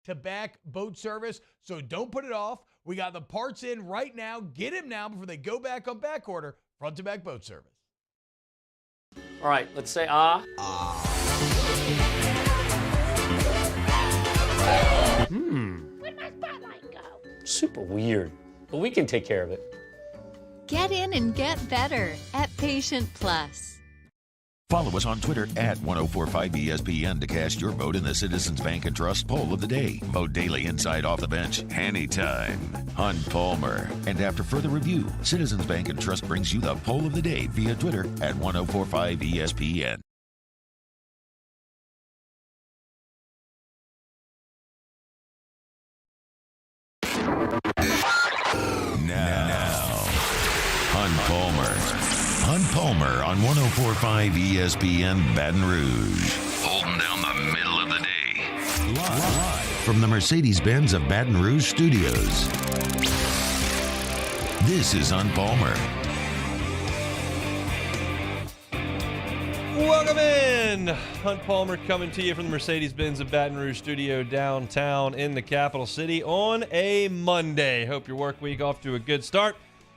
back boat service, so don't put it off. We got the parts in right now. Get him now before they go back on back order. Front to back boat service. All right, let's say ah. Where'd my spotlight go? Super weird, but we can take care of it. Get in and get better at Patient Plus. Follow us on Twitter at 1045ESPN to cast your vote in the Citizens Bank and Trust poll of the day. Vote daily inside Off the Bench, anytime. Hunt Palmer. And after further review, Citizens Bank and Trust brings you the poll of the day via Twitter at 1045ESPN. Now, Hunt Palmer. Hunt Palmer on 104.5 ESPN Baton Rouge. Holding down the middle of the day. Live from the Mercedes-Benz of Baton Rouge studios. This is Hunt Palmer. Welcome in. Hunt Palmer coming to you from the Mercedes-Benz of Baton Rouge studio downtown in the capital city on a Monday. Hope your work week off to a good start.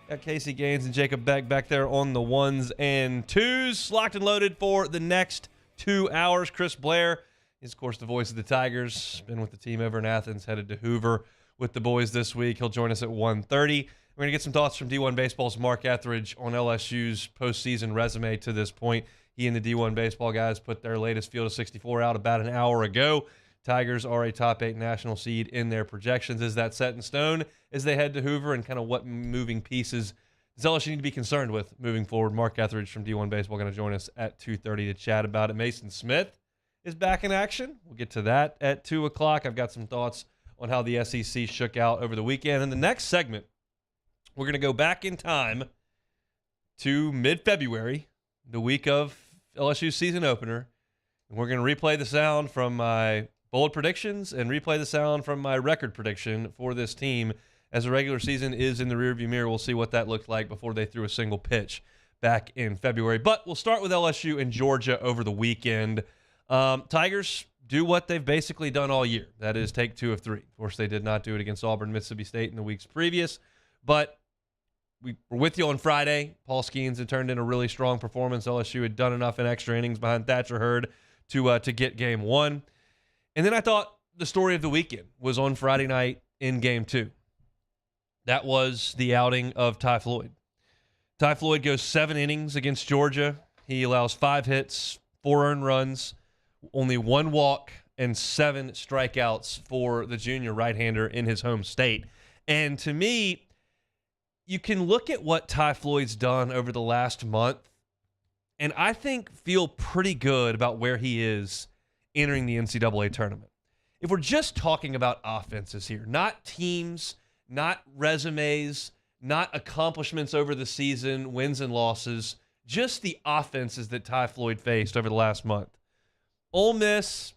Got Casey Gaines and Jacob Beck back there on the ones and twos. Locked and loaded for the next 2 hours. Chris Blair is, of course, the voice of the Tigers. Been with the team over in Athens, headed to Hoover with the boys this week. He'll join us at 1:30. We're going to get some thoughts from D1 Baseball's Mark Etheridge on LSU's postseason resume to this point. He and the D1 Baseball guys put their latest Field of 64 out about an hour ago. Tigers are a top 8 national seed in their projections. Is that set in stone as they head to Hoover, and kind of what moving pieces does LSU need to be concerned with moving forward? Mark Etheridge from D1 Baseball going to join us at 2:30 to chat about it. Mason Smith is back in action. We'll get to that at 2 o'clock. I've got some thoughts on how the SEC shook out over the weekend. In the next segment, we're going to go back in time to mid-February, the week of LSU's season opener, and we're going to replay the sound from my bold predictions and replay the sound from my record prediction for this team as the regular season is in the rearview mirror. We'll see what that looked like before they threw a single pitch back in February. But we'll start with LSU and Georgia over the weekend. Tigers do what they've basically done all year. That is take 2 of 3. Of course, they did not do it against Auburn, Mississippi State in the weeks previous. But we were with you on Friday. Paul Skeens had turned in a really strong performance. LSU had done enough in extra innings behind Thatcher Hurd to get game 1. And then I thought the story of the weekend was on Friday night in game 2. That was the outing of Ty Floyd. Ty Floyd goes 7 innings against Georgia. He allows 5 hits, 4 earned runs, only 1 walk, and 7 strikeouts for the junior right-hander in his home state. And to me, you can look at what Ty Floyd's done over the last month, and I think feel pretty good about where he is entering the NCAA tournament. If we're just talking about offenses here, not teams, not resumes, not accomplishments over the season, wins and losses, just the offenses that Ty Floyd faced over the last month. Ole Miss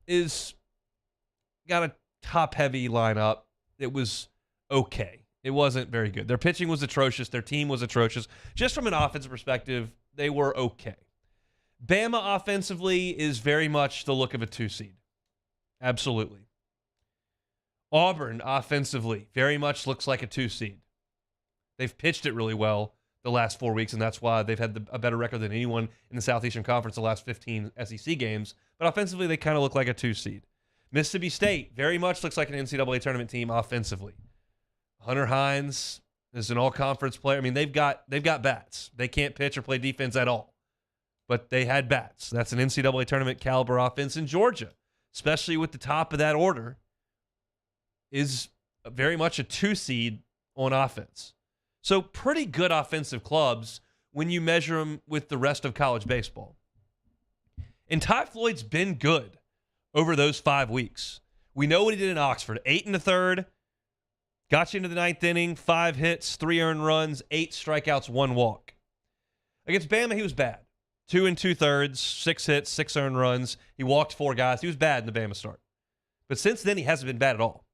is got a top-heavy lineup. It was okay. It wasn't very good. Their pitching was atrocious. Their team was atrocious. Just from an offensive perspective, they were okay. Bama offensively is very much the look of a 2 seed. Absolutely. Auburn offensively very much looks like a 2 seed. They've pitched it really well the last 4 weeks, and that's why they've had a better record than anyone in the Southeastern Conference the last 15 SEC games. But offensively, they kind of look like a 2 seed. Mississippi State very much looks like an NCAA tournament team offensively. Hunter Hines is an all-conference player. I mean, they've got bats. They can't pitch or play defense at all, but they had bats. That's an NCAA tournament caliber offense in Georgia, especially with the top of that order, is very much a 2 seed on offense. So pretty good offensive clubs when you measure them with the rest of college baseball. And Ty Floyd's been good over those 5 weeks. We know what he did in Oxford. 8 1/3, got you into the 9th inning, 5 hits, 3 earned runs, 8 strikeouts, 1 walk. Against Bama, he was bad. 2 2/3, 6 hits, 6 earned runs. He walked 4 guys. He was bad in the Bama start. But since then, he hasn't been bad at all.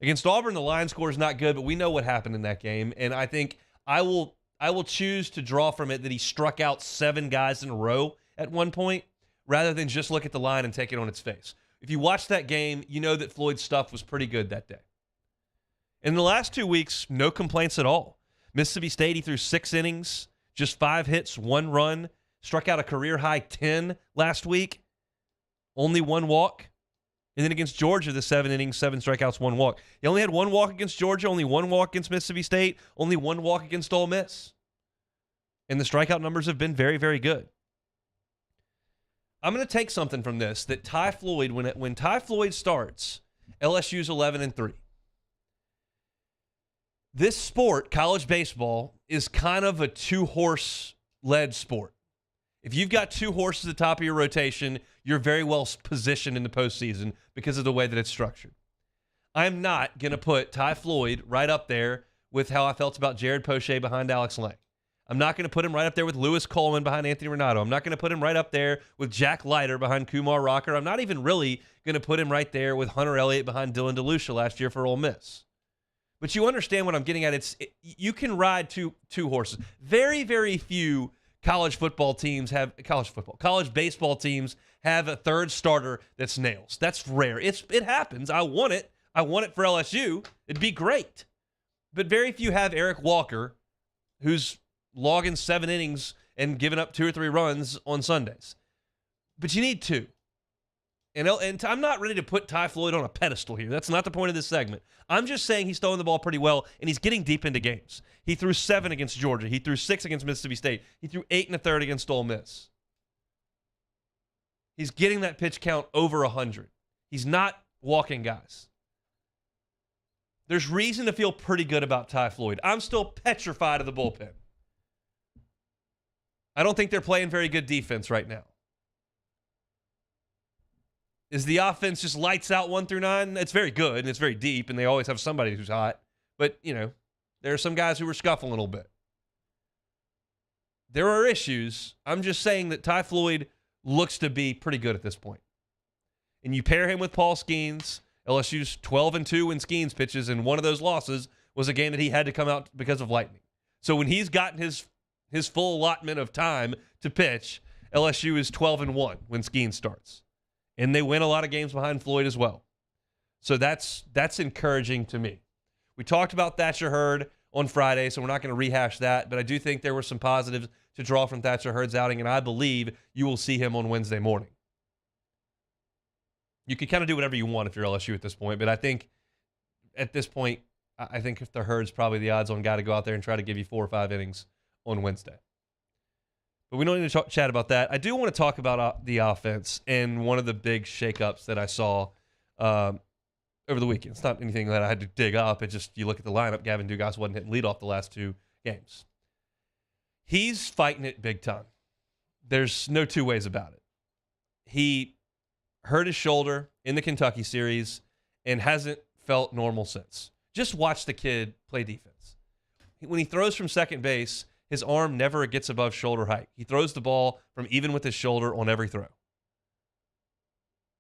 Against Auburn, the line score is not good, but we know what happened in that game. And I think I will choose to draw from it that he struck out 7 guys in a row at one point rather than just look at the line and take it on its face. If you watched that game, you know that Floyd's stuff was pretty good that day. In the last 2 weeks, no complaints at all. Mississippi State, he threw 6 innings, just 5 hits, 1 run, struck out a career-high 10 last week, only 1 walk. And then against Georgia, the 7 innings, 7 strikeouts, 1 walk. He only had 1 walk against Georgia, only 1 walk against Mississippi State, only 1 walk against Ole Miss. And the strikeout numbers have been very, very good. I'm going to take something from this, that Ty Floyd, when Ty Floyd starts, LSU's 11-3. This sport, college baseball, is kind of a 2-horse-led sport. If you've got 2 horses at the top of your rotation, you're very well positioned in the postseason because of the way that it's structured. I'm not going to put Ty Floyd right up there with how I felt about Jared Poche behind Alex Lang. I'm not going to put him right up there with Lewis Coleman behind Anthony Renato. I'm not going to put him right up there with Jack Leiter behind Kumar Rocker. I'm not even really going to put him right there with Hunter Elliott behind Dylan DeLucia last year for Ole Miss. But you understand what I'm getting at. You can ride two horses. Very, very few college baseball teams have a third starter that's nails. That's rare. It happens. I want it. I want it for LSU. It'd be great. But very few have Eric Walker, who's logging 7 innings and giving up 2 or 3 runs on Sundays. But you need 2. And I'm not ready to put Ty Floyd on a pedestal here. That's not the point of this segment. I'm just saying he's throwing the ball pretty well, and he's getting deep into games. He threw 7 against Georgia. He threw 6 against Mississippi State. He threw 8 1/3 against Ole Miss. He's getting that pitch count over 100. He's not walking guys. There's reason to feel pretty good about Ty Floyd. I'm still petrified of the bullpen. I don't think they're playing very good defense right now. Is the offense just lights out 1 through 9? It's very good, and it's very deep, and they always have somebody who's hot. But, there are some guys who were scuffling a little bit. There are issues. I'm just saying that Ty Floyd looks to be pretty good at this point. And you pair him with Paul Skeens. LSU's 12-2 when Skeens pitches, and one of those losses was a game that he had to come out because of lightning. So when he's gotten his full allotment of time to pitch, LSU is 12-1 when Skeens starts. And they win a lot of games behind Floyd as well. So that's encouraging to me. We talked about Thatcher Hurd on Friday, so we're not going to rehash that, but I do think there were some positives to draw from Thatcher Hurd's outing, and I believe you will see him on Wednesday morning. You can kind of do whatever you want if you're LSU at this point, but I think at this point, I think if the Hurd's probably the odds-on guy to go out there and try to give you 4 or 5 innings on Wednesday. But we don't need to chat about that. I do want to talk about the offense and one of the big shakeups that I saw over the weekend. It's not anything that I had to dig up. It's just you look at the lineup, Gavin Dugas wasn't hitting leadoff the last 2 games. He's fighting it big time. There's no 2 ways about it. He hurt his shoulder in the Kentucky series and hasn't felt normal since. Just watch the kid play defense. When he throws from second base, his arm never gets above shoulder height. He throws the ball from even with his shoulder on every throw.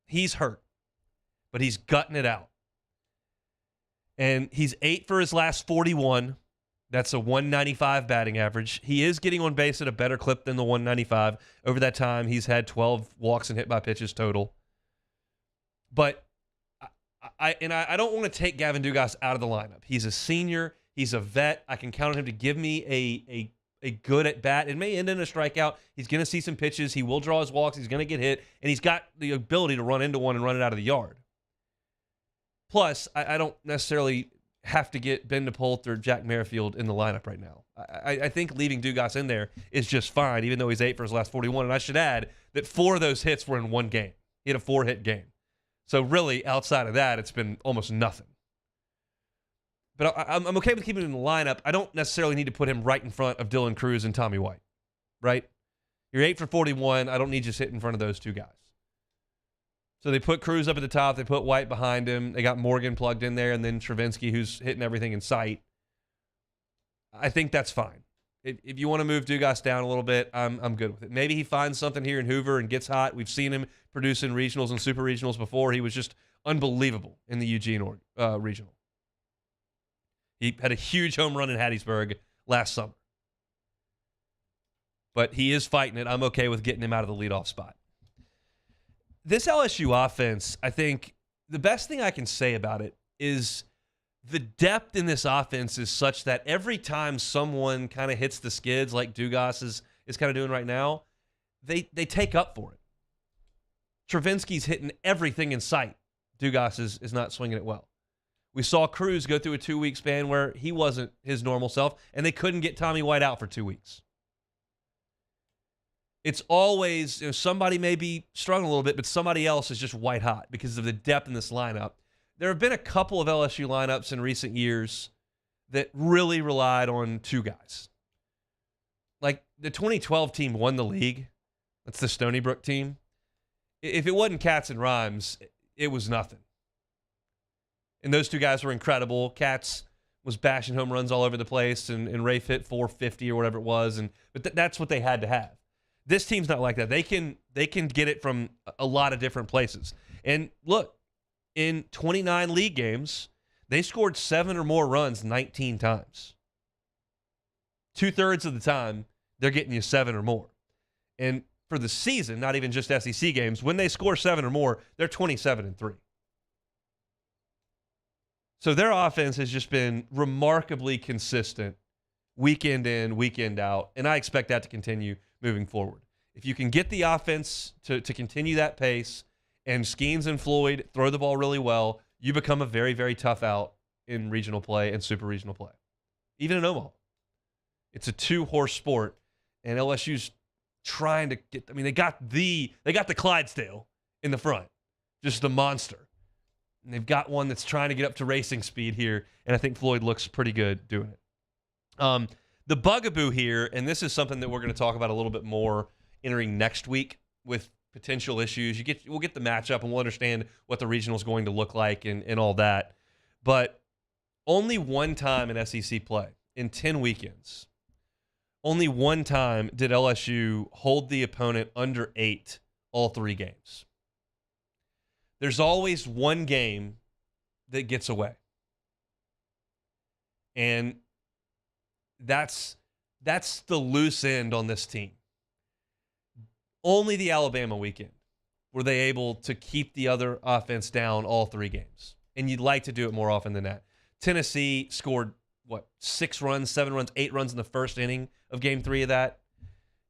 He's hurt, but he's gutting it out. And he's 8 for his last 41. That's a 195 batting average. He is getting on base at a better clip than the 195. Over that time, he's had 12 walks and hit by pitches total. But I don't want to take Gavin Dugas out of the lineup. He's a senior. He's a vet. I can count on him to give me a good at bat. It may end in a strikeout. He's going to see some pitches. He will draw his walks. He's going to get hit. And he's got the ability to run into one and run it out of the yard. Plus, I don't necessarily have to get Ben DePolt or Jack Merrifield in the lineup right now. I think leaving Dugas in there is just fine, even though he's 8 for his last 41. And I should add that 4 of those hits were in one game. He had a 4-hit game. So really, outside of that, it's been almost nothing. But I'm okay with keeping him in the lineup. I don't necessarily need to put him right in front of Dylan Cruz and Tommy White, right? You're 8 for 41. I don't need you to sit in front of those 2 guys. So they put Cruz up at the top. They put White behind him. They got Morgan plugged in there, and then Travinsky, who's hitting everything in sight. I think that's fine. If you want to move Dugas down a little bit, I'm good with it. Maybe he finds something here in Hoover and gets hot. We've seen him produce in regionals and super regionals before. He was just unbelievable in the Eugene regional. He had a huge home run in Hattiesburg last summer. But he is fighting it. I'm okay with getting him out of the leadoff spot. This LSU offense, I think the best thing I can say about it is the depth in this offense is such that every time someone kind of hits the skids like Dugas is kind of doing right now, they take up for it. Travinsky's hitting everything in sight. Dugas is not swinging it well. We saw Cruz go through a 2-week span where he wasn't his normal self, and they couldn't get Tommy White out for 2 weeks. It's always, somebody may be struggling a little bit, but somebody else is just white hot because of the depth in this lineup. There have been a couple of LSU lineups in recent years that really relied on two guys. Like the 2012 team won the league. That's the Stony Brook team. If it wasn't Katz and Rhymes, it was nothing. And those two guys were incredible. Katz was bashing home runs all over the place, and Rafe hit 450 or whatever it was. But that's what they had to have. This team's not like that. They can get it from a lot of different places. And look, in 29 league games, they scored 7 or more runs 19 times. 2/3 of the time, they're getting you 7 or more. And for the season, not even just SEC games, when they score 7 or more, they're 27-3. So their offense has just been remarkably consistent weekend in, weekend out, and I expect that to continue moving forward. If you can get the offense to continue that pace, and Skeens and Floyd throw the ball really well, you become a very, very tough out in regional play and super regional play. Even in Omaha. It's a 2-horse sport, and LSU's trying to get, they got the Clydesdale in the front. Just a monster. And they've got one that's trying to get up to racing speed here, and I think Floyd looks pretty good doing it. The bugaboo here, and this is something that we're going to talk about a little bit more entering next week with potential issues. We'll get the matchup, and we'll understand what the regional is going to look like and all that. But only one time in SEC play, in 10 weekends, only one time did LSU hold the opponent under 8 all 3 games. There's always one game that gets away. And that's the loose end on this team. Only the Alabama weekend were they able to keep the other offense down all 3 games. And you'd like to do it more often than that. Tennessee scored, 6 runs, 7 runs, 8 runs in the first inning of Game 3 of that.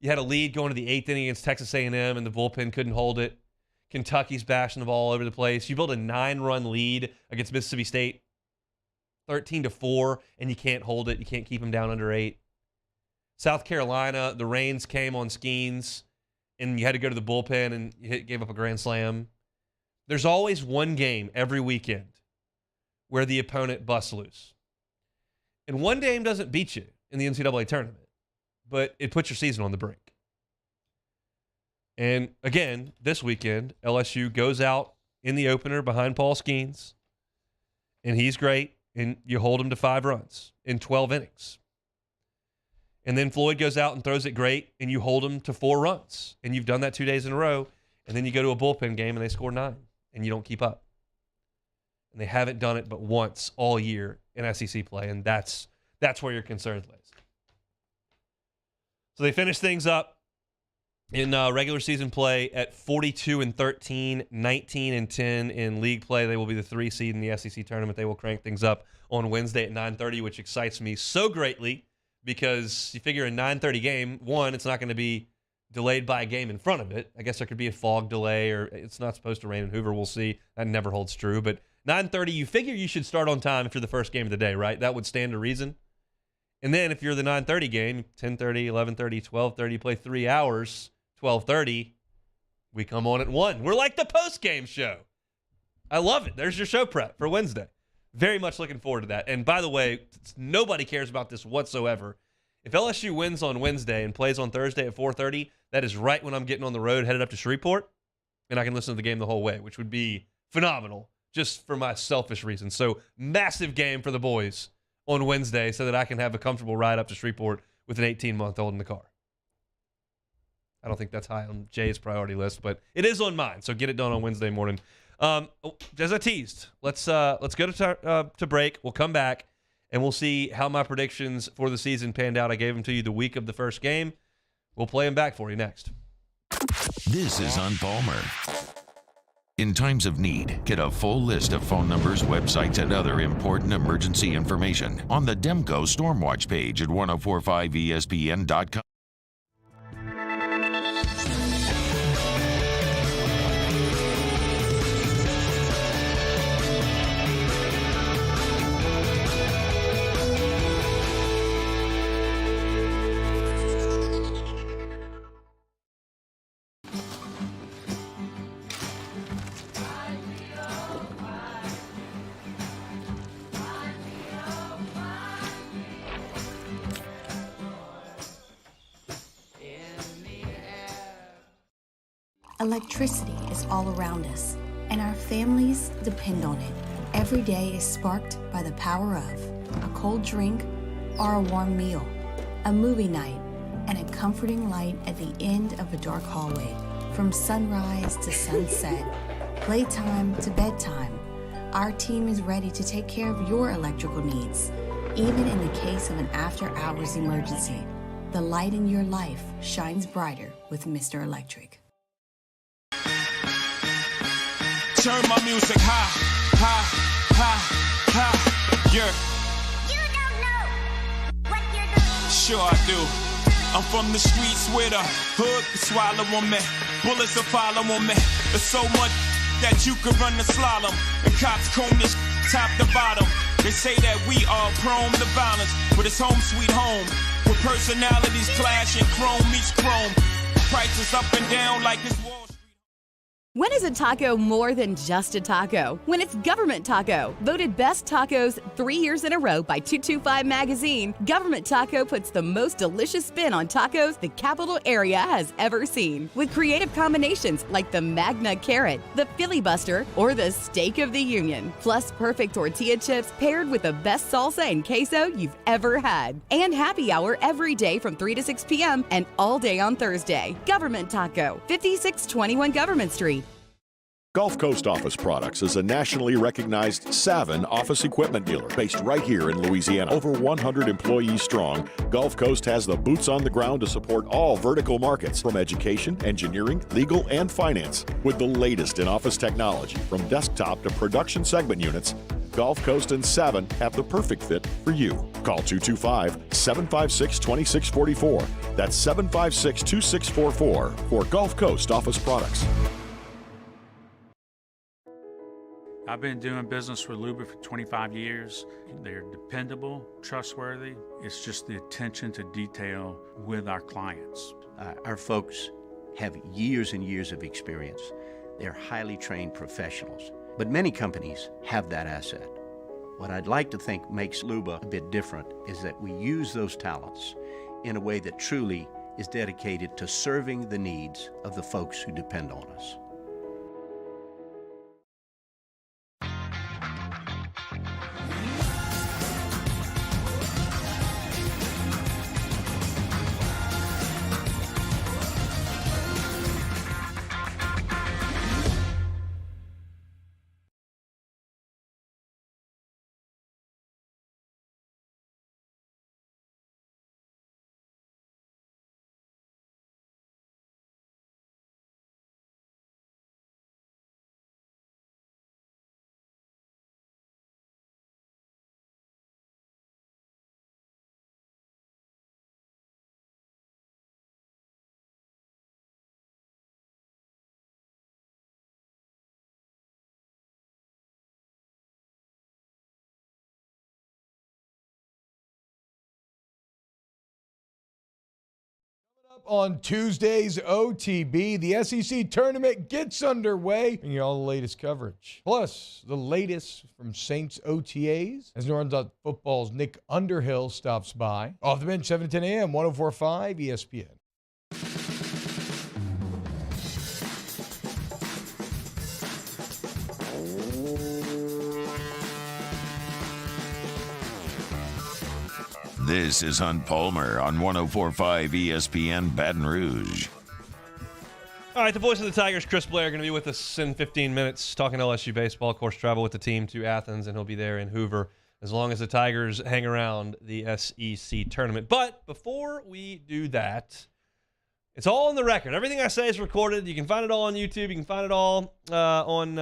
You had a lead going to the 8th inning against Texas A&M, and the bullpen couldn't hold it. Kentucky's bashing the ball all over the place. You build a 9-run lead against Mississippi State, 13-4, and you can't hold it. You can't keep them down under 8. South Carolina, the rains came on Skeens, and you had to go to the bullpen, and you gave up a grand slam. There's always one game every weekend where the opponent busts loose. And one game doesn't beat you in the NCAA tournament, but it puts your season on the brink. And again, this weekend, LSU goes out in the opener behind Paul Skeens, and he's great, and you hold him to 5 runs in 12 innings. And then Floyd goes out and throws it great, and you hold him to 4 runs. And you've done that 2 days in a row. And then you go to a bullpen game, and they score 9, and you don't keep up. And they haven't done it but once all year in SEC play, and that's where your concerns lays. So they finish things up in regular season play at 42-13, 19-10 in league play. They will be the 3 seed in the SEC tournament. They will crank things up on Wednesday at 9:30, which excites me so greatly. Because you figure a 9:30 game, one, it's not going to be delayed by a game in front of it. I guess there could be a fog delay, or it's not supposed to rain in Hoover. We'll see. That never holds true. But 9:30, you figure you should start on time if you're the first game of the day, right? That would stand to reason. And then if you're the 9:30 game, 10:30, 11:30, 12:30, you play 3 hours, 12:30, we come on at 1. We're like the post-game show. I love it. There's your show prep for Wednesday. Very much looking forward to that. And by the way, nobody cares about this whatsoever. If LSU wins on Wednesday and plays on Thursday at 4:30, that is right when I'm getting on the road headed up to Shreveport, and I can listen to the game the whole way, which would be phenomenal just for my selfish reasons. So massive game for the boys on Wednesday so that I can have a comfortable ride up to Shreveport with an 18-month-old in the car. I don't think that's high on Jay's priority list, but it is on mine, so get it done on Wednesday morning. As I teased, let's go to break. We'll come back, and we'll see how my predictions for the season panned out. I gave them to you the week of the first game. We'll play them back for you next. This is On Palmer. In times of need, get a full list of phone numbers, websites, and other important emergency information on the Demco Stormwatch page at 1045ESPN.com. Electricity is all around us, and our families depend on it. Every day is sparked by the power of a cold drink or a warm meal, a movie night, and a comforting light at the end of a dark hallway. From sunrise to sunset, playtime to bedtime, our team is ready to take care of your electrical needs. Even in the case of an after-hours emergency, the light in your life shines brighter with Mr. Electric. Turn my music high, high, high, high, yeah. You don't know what you're doing. Sure I do. I'm from the streets where the hood can swallow on me. Bullets will follow on me. There's so much that you can run the slalom. And cops comb this top to bottom. They say that we are prone to violence, but it's home sweet home. With personalities clashing, chrome meets chrome. Prices up and down like it's Wall Street. When is a taco more than just a taco? When it's Government Taco. Voted best tacos 3 years in a row by 225 Magazine, Government Taco puts the most delicious spin on tacos the capital area has ever seen. With creative combinations like the Magna Carrot, the Filibuster, or the Steak of the Union. Plus perfect tortilla chips paired with the best salsa and queso you've ever had. And happy hour every day from 3 to 6 p.m. and all day on Thursday. Government Taco, 5621 Government Street. Gulf Coast Office Products is a nationally recognized Savin office equipment dealer based right here in Louisiana. Over 100 employees strong, Gulf Coast has the boots on the ground to support all vertical markets from education, engineering, legal, and finance. With the latest in office technology from desktop to production segment units, Gulf Coast and Savin have the perfect fit for you. Call 225-756-2644. That's 756-2644 for Gulf Coast Office Products. I've been doing business with Luba for 25 years. They're dependable, trustworthy. It's just the attention to detail with our clients. Our folks have years and years of experience. They're highly trained professionals, but many companies have that asset. What I'd like to think makes Luba a bit different is that we use those talents in a way that truly is dedicated to serving the needs of the folks who depend on us. On Tuesday's OTB, the SEC tournament gets underway. Bringing you all the latest coverage. Plus, the latest from Saints OTAs as New Orleans Football's Nick Underhill stops by. Off the bench, 7 to 10 a.m., 104.5 ESPN. This is Hunt Palmer on 104.5 ESPN Baton Rouge. All right, the voice of the Tigers, Chris Blair, going to be with us in 15 minutes talking LSU baseball. Of course, travel with the team to Athens, and he'll be there in Hoover as long as the Tigers hang around the SEC tournament. But before we do that, It's all on the record. Everything I say is recorded. You can find it all on YouTube. You can find it all on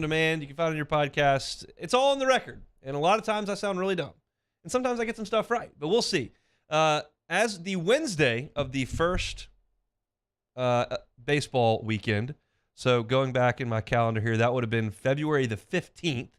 demand. You can find it on your podcast. It's all on the record. And a lot of times I sound really dumb. And sometimes I get some stuff right. But we'll see. As the Wednesday of the first baseball weekend, so going back in my calendar here, that would have been February the 15th,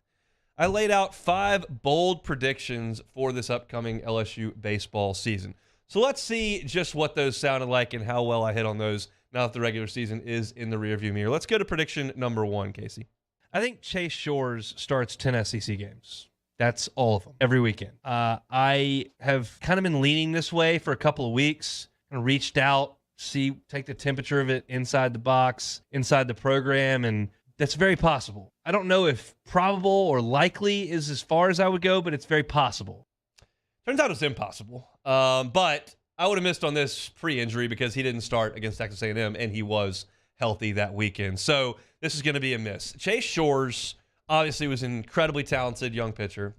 I laid out 5 bold predictions for this upcoming LSU baseball season. So let's see just what those sounded like and how well I hit on those now that the regular season is in the rearview mirror. Let's go to prediction number 1, Casey. I think Chase Shores starts 10 SEC games. That's all of them, every weekend. I have kind of been leaning this way for a couple of weeks and reached out, take the temperature of it inside the box, inside the program, and that's very possible. I don't know if probable or likely is as far as I would go, but it's very possible. Turns out it's impossible. But I would have missed on this pre-injury because he didn't start against Texas A&M, and he was healthy that weekend. So this is going to be a miss. Chase Shores obviously was an incredibly talented young pitcher.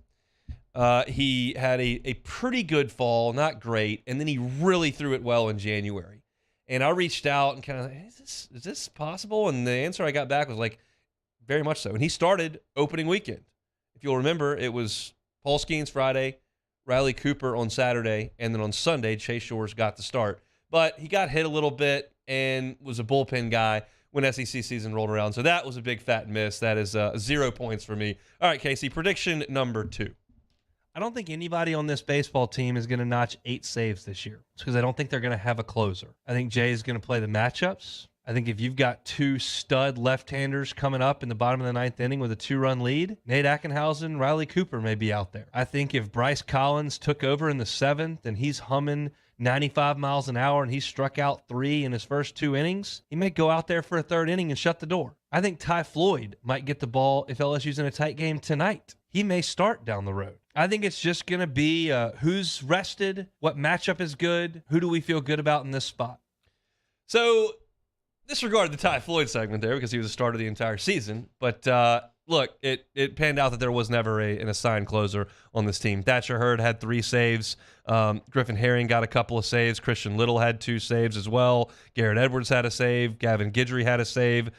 He had a pretty good fall, not great, and then he really threw it well in January. And I reached out and kind of, is this possible? And the answer I got back was like, very much so. And he started opening weekend. If you'll remember, it was Paul Skeens Friday, Riley Cooper on Saturday, and then on Sunday, Chase Shores got the start. But he got hit a little bit and was a bullpen guy when SEC season rolled around. So that was a big fat miss. That is 0 points for me. All right, Casey, prediction number 2. I don't think anybody on this baseball team is going to notch 8 saves this year. It's because I don't think they're going to have a closer. I think Jay is going to play the matchups. I think if you've got 2 stud left-handers coming up in the bottom of the 9th inning with a 2-run lead, Nate Ackenhausen, Riley Cooper may be out there. I think if Bryce Collins took over in the 7th and he's humming 95 miles an hour and he struck out 3 in his first 2 innings, he may go out there for a 3rd inning and shut the door. I think Ty Floyd might get the ball if LSU's in a tight game tonight. He may start down the road. I think it's just going to be who's rested, what matchup is good, who do we feel good about in this spot. So disregard the Ty Floyd segment there because he was a starter the entire season. But look, it panned out that there was never an assigned closer on this team. Thatcher Hurd had 3 saves. Griffin Herring got a couple of saves. Christian Little had 2 saves as well. Garrett Edwards had a save. Gavin Guidry had a save.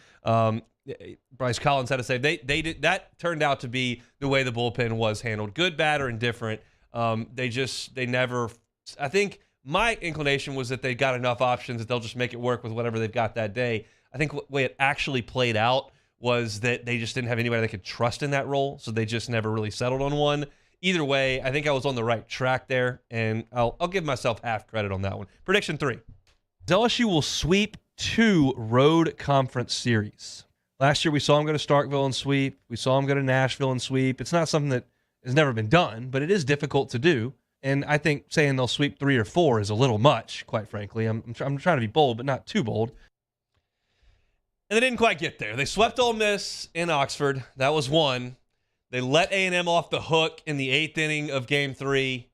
Bryce Collins had a save. They did that. Turned out to be the way the bullpen was handled. Good, bad, or indifferent. They never. I think my inclination was that they got enough options that they'll just make it work with whatever they've got that day. I think the way it actually played out was that they just didn't have anybody they could trust in that role, so they just never really settled on one. Either way, I think I was on the right track there, and I'll give myself half credit on that one. Prediction 3. LSU will sweep 2 road conference series. Last year, we saw them go to Starkville and sweep. We saw them go to Nashville and sweep. It's not something that has never been done, but it is difficult to do. And I think saying they'll sweep 3 or 4 is a little much, quite frankly. I'm trying to be bold, but not too bold. And they didn't quite get there. They swept Ole Miss in Oxford. That was 1. They let A&M off the hook in the 8th inning of Game 3.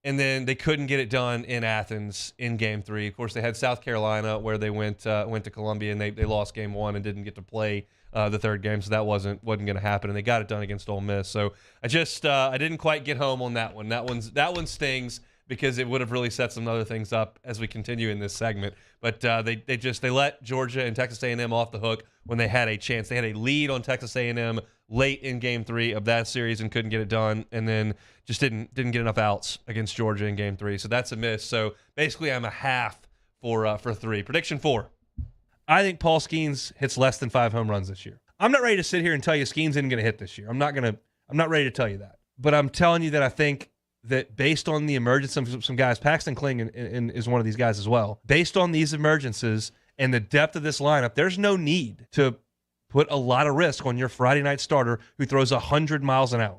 And then they couldn't get it done in Athens in Game 3. Of course, they had South Carolina where they went to Columbia and they lost Game 1 and didn't get to play the 3rd game, so that wasn't going to happen. And they got it done against Ole Miss. So I didn't quite get home on that one. That one stings because it would have really set some other things up as we continue in this segment. But they let Georgia and Texas A&M off the hook when they had a chance. They had a lead on Texas A&M late in Game 3 of that series and couldn't get it done, and then just didn't get enough outs against Georgia in Game 3. So that's a miss. So basically, I'm a half for 3. Prediction 4. I think Paul Skeens hits less than 5 home runs this year. I'm not ready to sit here and tell you Skeens isn't going to hit this year. I'm not ready to tell you that. But I'm telling you that I think that based on the emergence of some guys, Paxton Kling is one of these guys as well. Based on these emergences and the depth of this lineup, there's no need to put a lot of risk on your Friday night starter who throws 100 miles an hour.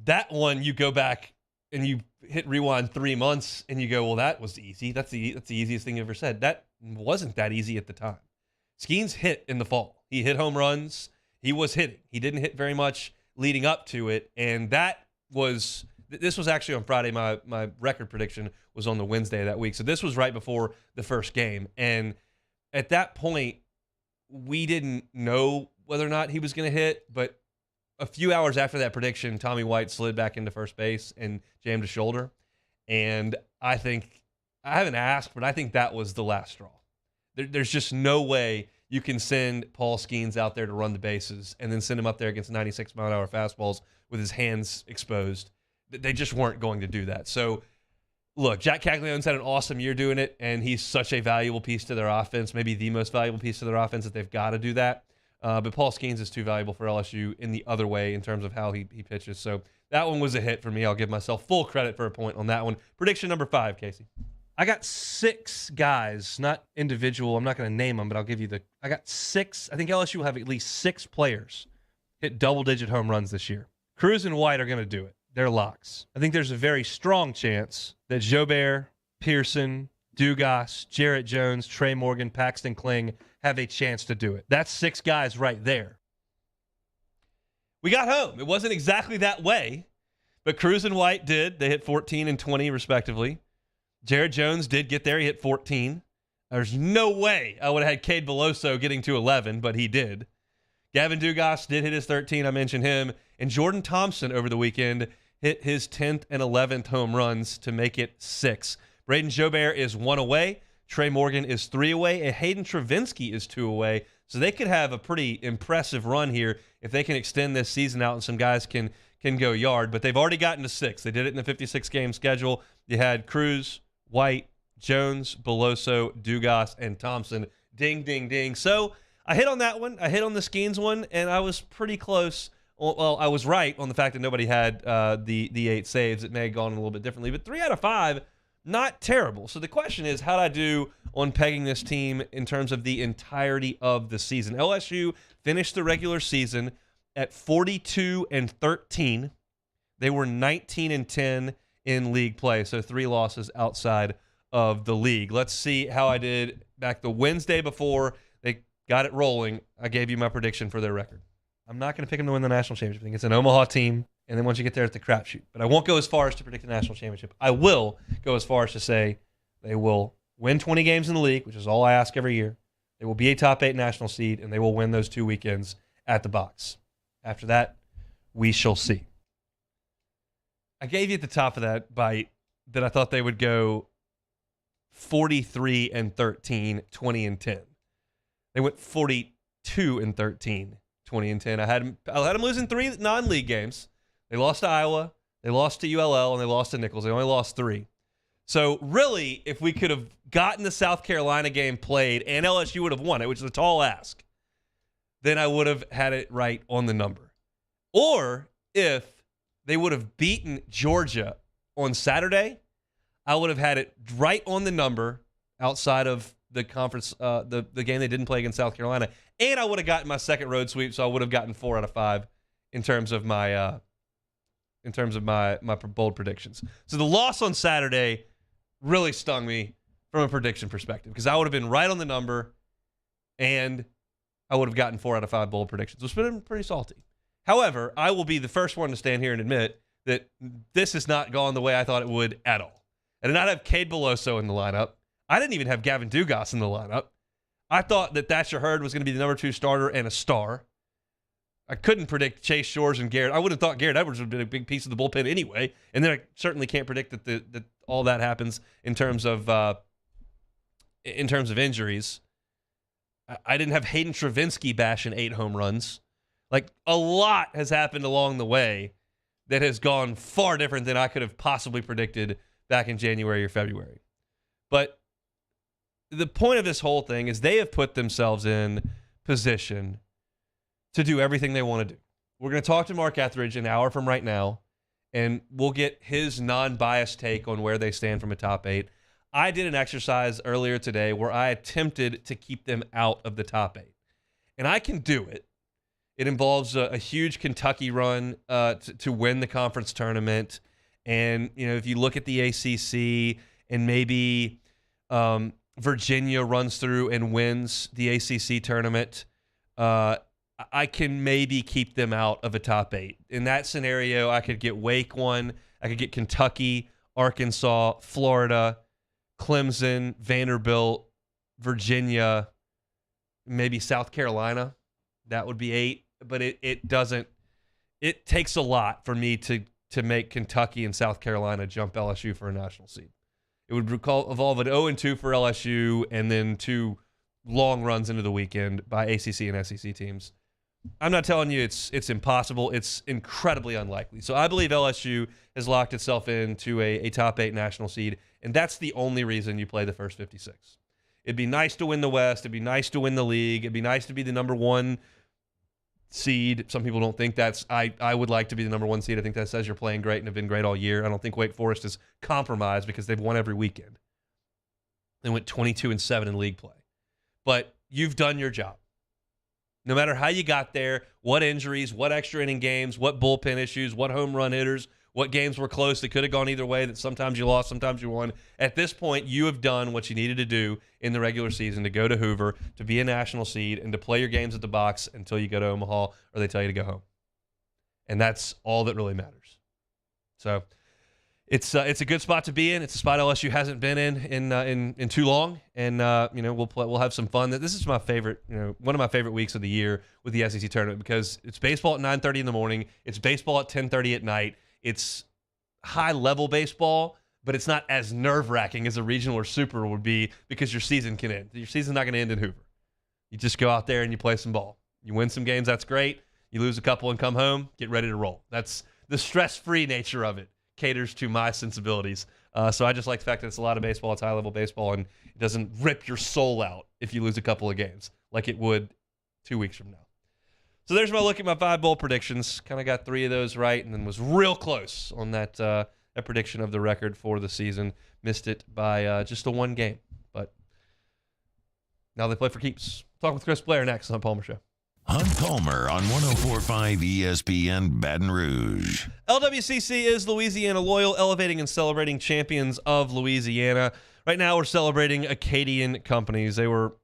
That one, you go back and you hit rewind 3 months and you go, well, that was easy. That's the easiest thing you ever said. That wasn't that easy at the time. Skeens hit in the fall. He hit home runs. He was hitting. He didn't hit very much leading up to it. And this was actually on Friday. My record prediction was on the Wednesday of that week. So this was right before the first game. And at that point, we didn't know whether or not he was going to hit, but a few hours after that prediction, Tommy White slid back into first base and jammed a shoulder. And I think I haven't asked, but I think that was the last straw. There's just no way you can send Paul Skeens out there to run the bases and then send him up there against 96-mile-an-hour fastballs with his hands exposed. They just weren't going to do that. So, look, Jack Caglianone's had an awesome year doing it, and he's such a valuable piece to their offense, maybe the most valuable piece to their offense that they've got to do that. But Paul Skeens is too valuable for LSU in the other way in terms of how he pitches. So that one was a hit for me. I'll give myself full credit for a point on that one. Prediction number 5, Casey. I got 6 guys, not individual. I'm not going to name them, but I'll give you I got 6. I think LSU will have at least 6 players hit double-digit home runs this year. Cruz and White are going to do it. They're locks. I think there's a very strong chance that Jobert, Pearson, Dugas, Jarrett Jones, Trey Morgan, Paxton Kling have a chance to do it. That's 6 guys right there. We got home. It wasn't exactly that way, but Cruz and White did. They hit 14 and 20 respectively. Jarrett Jones did get there. He hit 14. There's no way I would have had Cade Beloso getting to 11, but he did. Gavin Dugas did hit his 13. I mentioned him. And Jordan Thompson over the weekend hit his 10th and 11th home runs to make it 6. Braden Jobert is 1 away. Trey Morgan is 3 away. And Hayden Travinski is 2 away. So they could have a pretty impressive run here if they can extend this season out and some guys can go yard. But they've already gotten to 6. They did it in the 56-game schedule. You had Cruz, White, Jones, Beloso, Dugas, and Thompson. Ding, ding, ding. So I hit on that one. I hit on the Skeens one, and I was pretty close. Well, I was right on the fact that nobody had the 8 saves. It may have gone a little bit differently, but 3 out of 5, not terrible. So the question is, how did I do on pegging this team in terms of the entirety of the season? LSU finished the regular season at 42 and 13. They were 19 and 10 in league play, so 3 losses outside of the league. Let's see how I did back the Wednesday before they got it rolling. I gave you my prediction for their record. I'm not going to pick them to win the national championship. I think it's an Omaha team, and then once you get there, it's the crapshoot. But I won't go as far as to predict the national championship. I will go as far as to say they will win 20 games in the league, which is all I ask every year. They will be a top 8 national seed, and they will win those 2 weekends at the box. After that, we shall see. I gave you at the top of that bite that I thought they would go 43 and 13, 20 and 10. They went 42 and 13, 20 and 10. I had them losing 3 non-league games. They lost to Iowa, they lost to ULL, and they lost to Nichols. They only lost 3. So really, if we could have gotten the South Carolina game played and LSU would have won it, which is a tall ask, then I would have had it right on the number. Or if they would have beaten Georgia on Saturday, I would have had it right on the number outside of the conference, the game they didn't play against South Carolina, and I would have gotten my second road sweep, so I would have gotten 4 out of 5 in terms of my bold predictions. So the loss on Saturday really stung me from a prediction perspective because I would have been right on the number, and I would have gotten 4 out of 5 bold predictions. It's been pretty salty. However, I will be the first one to stand here and admit that this has not gone the way I thought it would at all. I did not have Cade Beloso in the lineup. I didn't even have Gavin Dugas in the lineup. I thought that Thatcher Hurd was going to be the number 2 starter and a star. I couldn't predict Chase Shores and Garrett. I would have thought Garrett Edwards would have been a big piece of the bullpen anyway. And then I certainly can't predict that all that happens in terms of injuries. I didn't have Hayden Travinski bashing 8 home runs. Like, a lot has happened along the way that has gone far different than I could have possibly predicted back in January or February. But the point of this whole thing is they have put themselves in position to do everything they want to do. We're going to talk to Mark Etheridge an hour from right now, and we'll get his non-biased take on where they stand from a top 8. I did an exercise earlier today where I attempted to keep them out of the top 8. And I can do it. It involves a huge Kentucky run to win the conference tournament. And, you know, if you look at the ACC and maybe Virginia runs through and wins the ACC tournament, I can maybe keep them out of a top 8. In that scenario, I could get Wake 1. I could get Kentucky, Arkansas, Florida, Clemson, Vanderbilt, Virginia, maybe South Carolina. That would be 8. But it doesn't. It takes a lot for me to make Kentucky and South Carolina jump LSU for a national seed. It would involve an 0-2 for LSU and then 2 long runs into the weekend by ACC and SEC teams. I'm not telling you it's impossible. It's incredibly unlikely. So I believe LSU has locked itself into a top 8 national seed, and that's the only reason you play the first 56. It'd be nice to win the West. It'd be nice to win the league. It'd be nice to be the number 1 seed. Some people don't think that's. I would like to be the number 1 seed. I think that says you're playing great and have been great all year. I don't think Wake Forest is compromised because they've won every weekend. They went 22-7 in league play. But you've done your job. No matter how you got there, what injuries, what extra inning games, what bullpen issues, what home run hitters, what games were close that could have gone either way, that sometimes you lost, sometimes you won. At this point, you have done what you needed to do in the regular season to go to Hoover, to be a national seed, and to play your games at the box until you go to Omaha or they tell you to go home. And that's all that really matters. So it's a good spot to be in. It's a spot LSU hasn't been in too long, and we'll have some fun. This is my favorite, one of my favorite weeks of the year with the SEC tournament because it's baseball at 9:30 in the morning. It's baseball at 10:30 at night. It's high-level baseball, but it's not as nerve-wracking as a regional or super would be because your season can end. Your season's not going to end in Hoover. You just go out there and you play some ball. You win some games, that's great. You lose a couple and come home, get ready to roll. That's the stress-free nature of it. Caters to my sensibilities. So I just like the fact that it's a lot of baseball. It's high-level baseball, and it doesn't rip your soul out if you lose a couple of games like it would 2 weeks from now. So there's my look at my 5 bowl predictions. Kind of got 3 of those right and then was real close on that prediction of the record for the season. Missed it by just the 1 game. But now they play for keeps. Talk with Chris Blair next on Palmer Show. Hunt Palmer on 104.5 ESPN Baton Rouge. LWCC is Louisiana Loyal, elevating and celebrating champions of Louisiana. Right now we're celebrating Acadian Companies. They were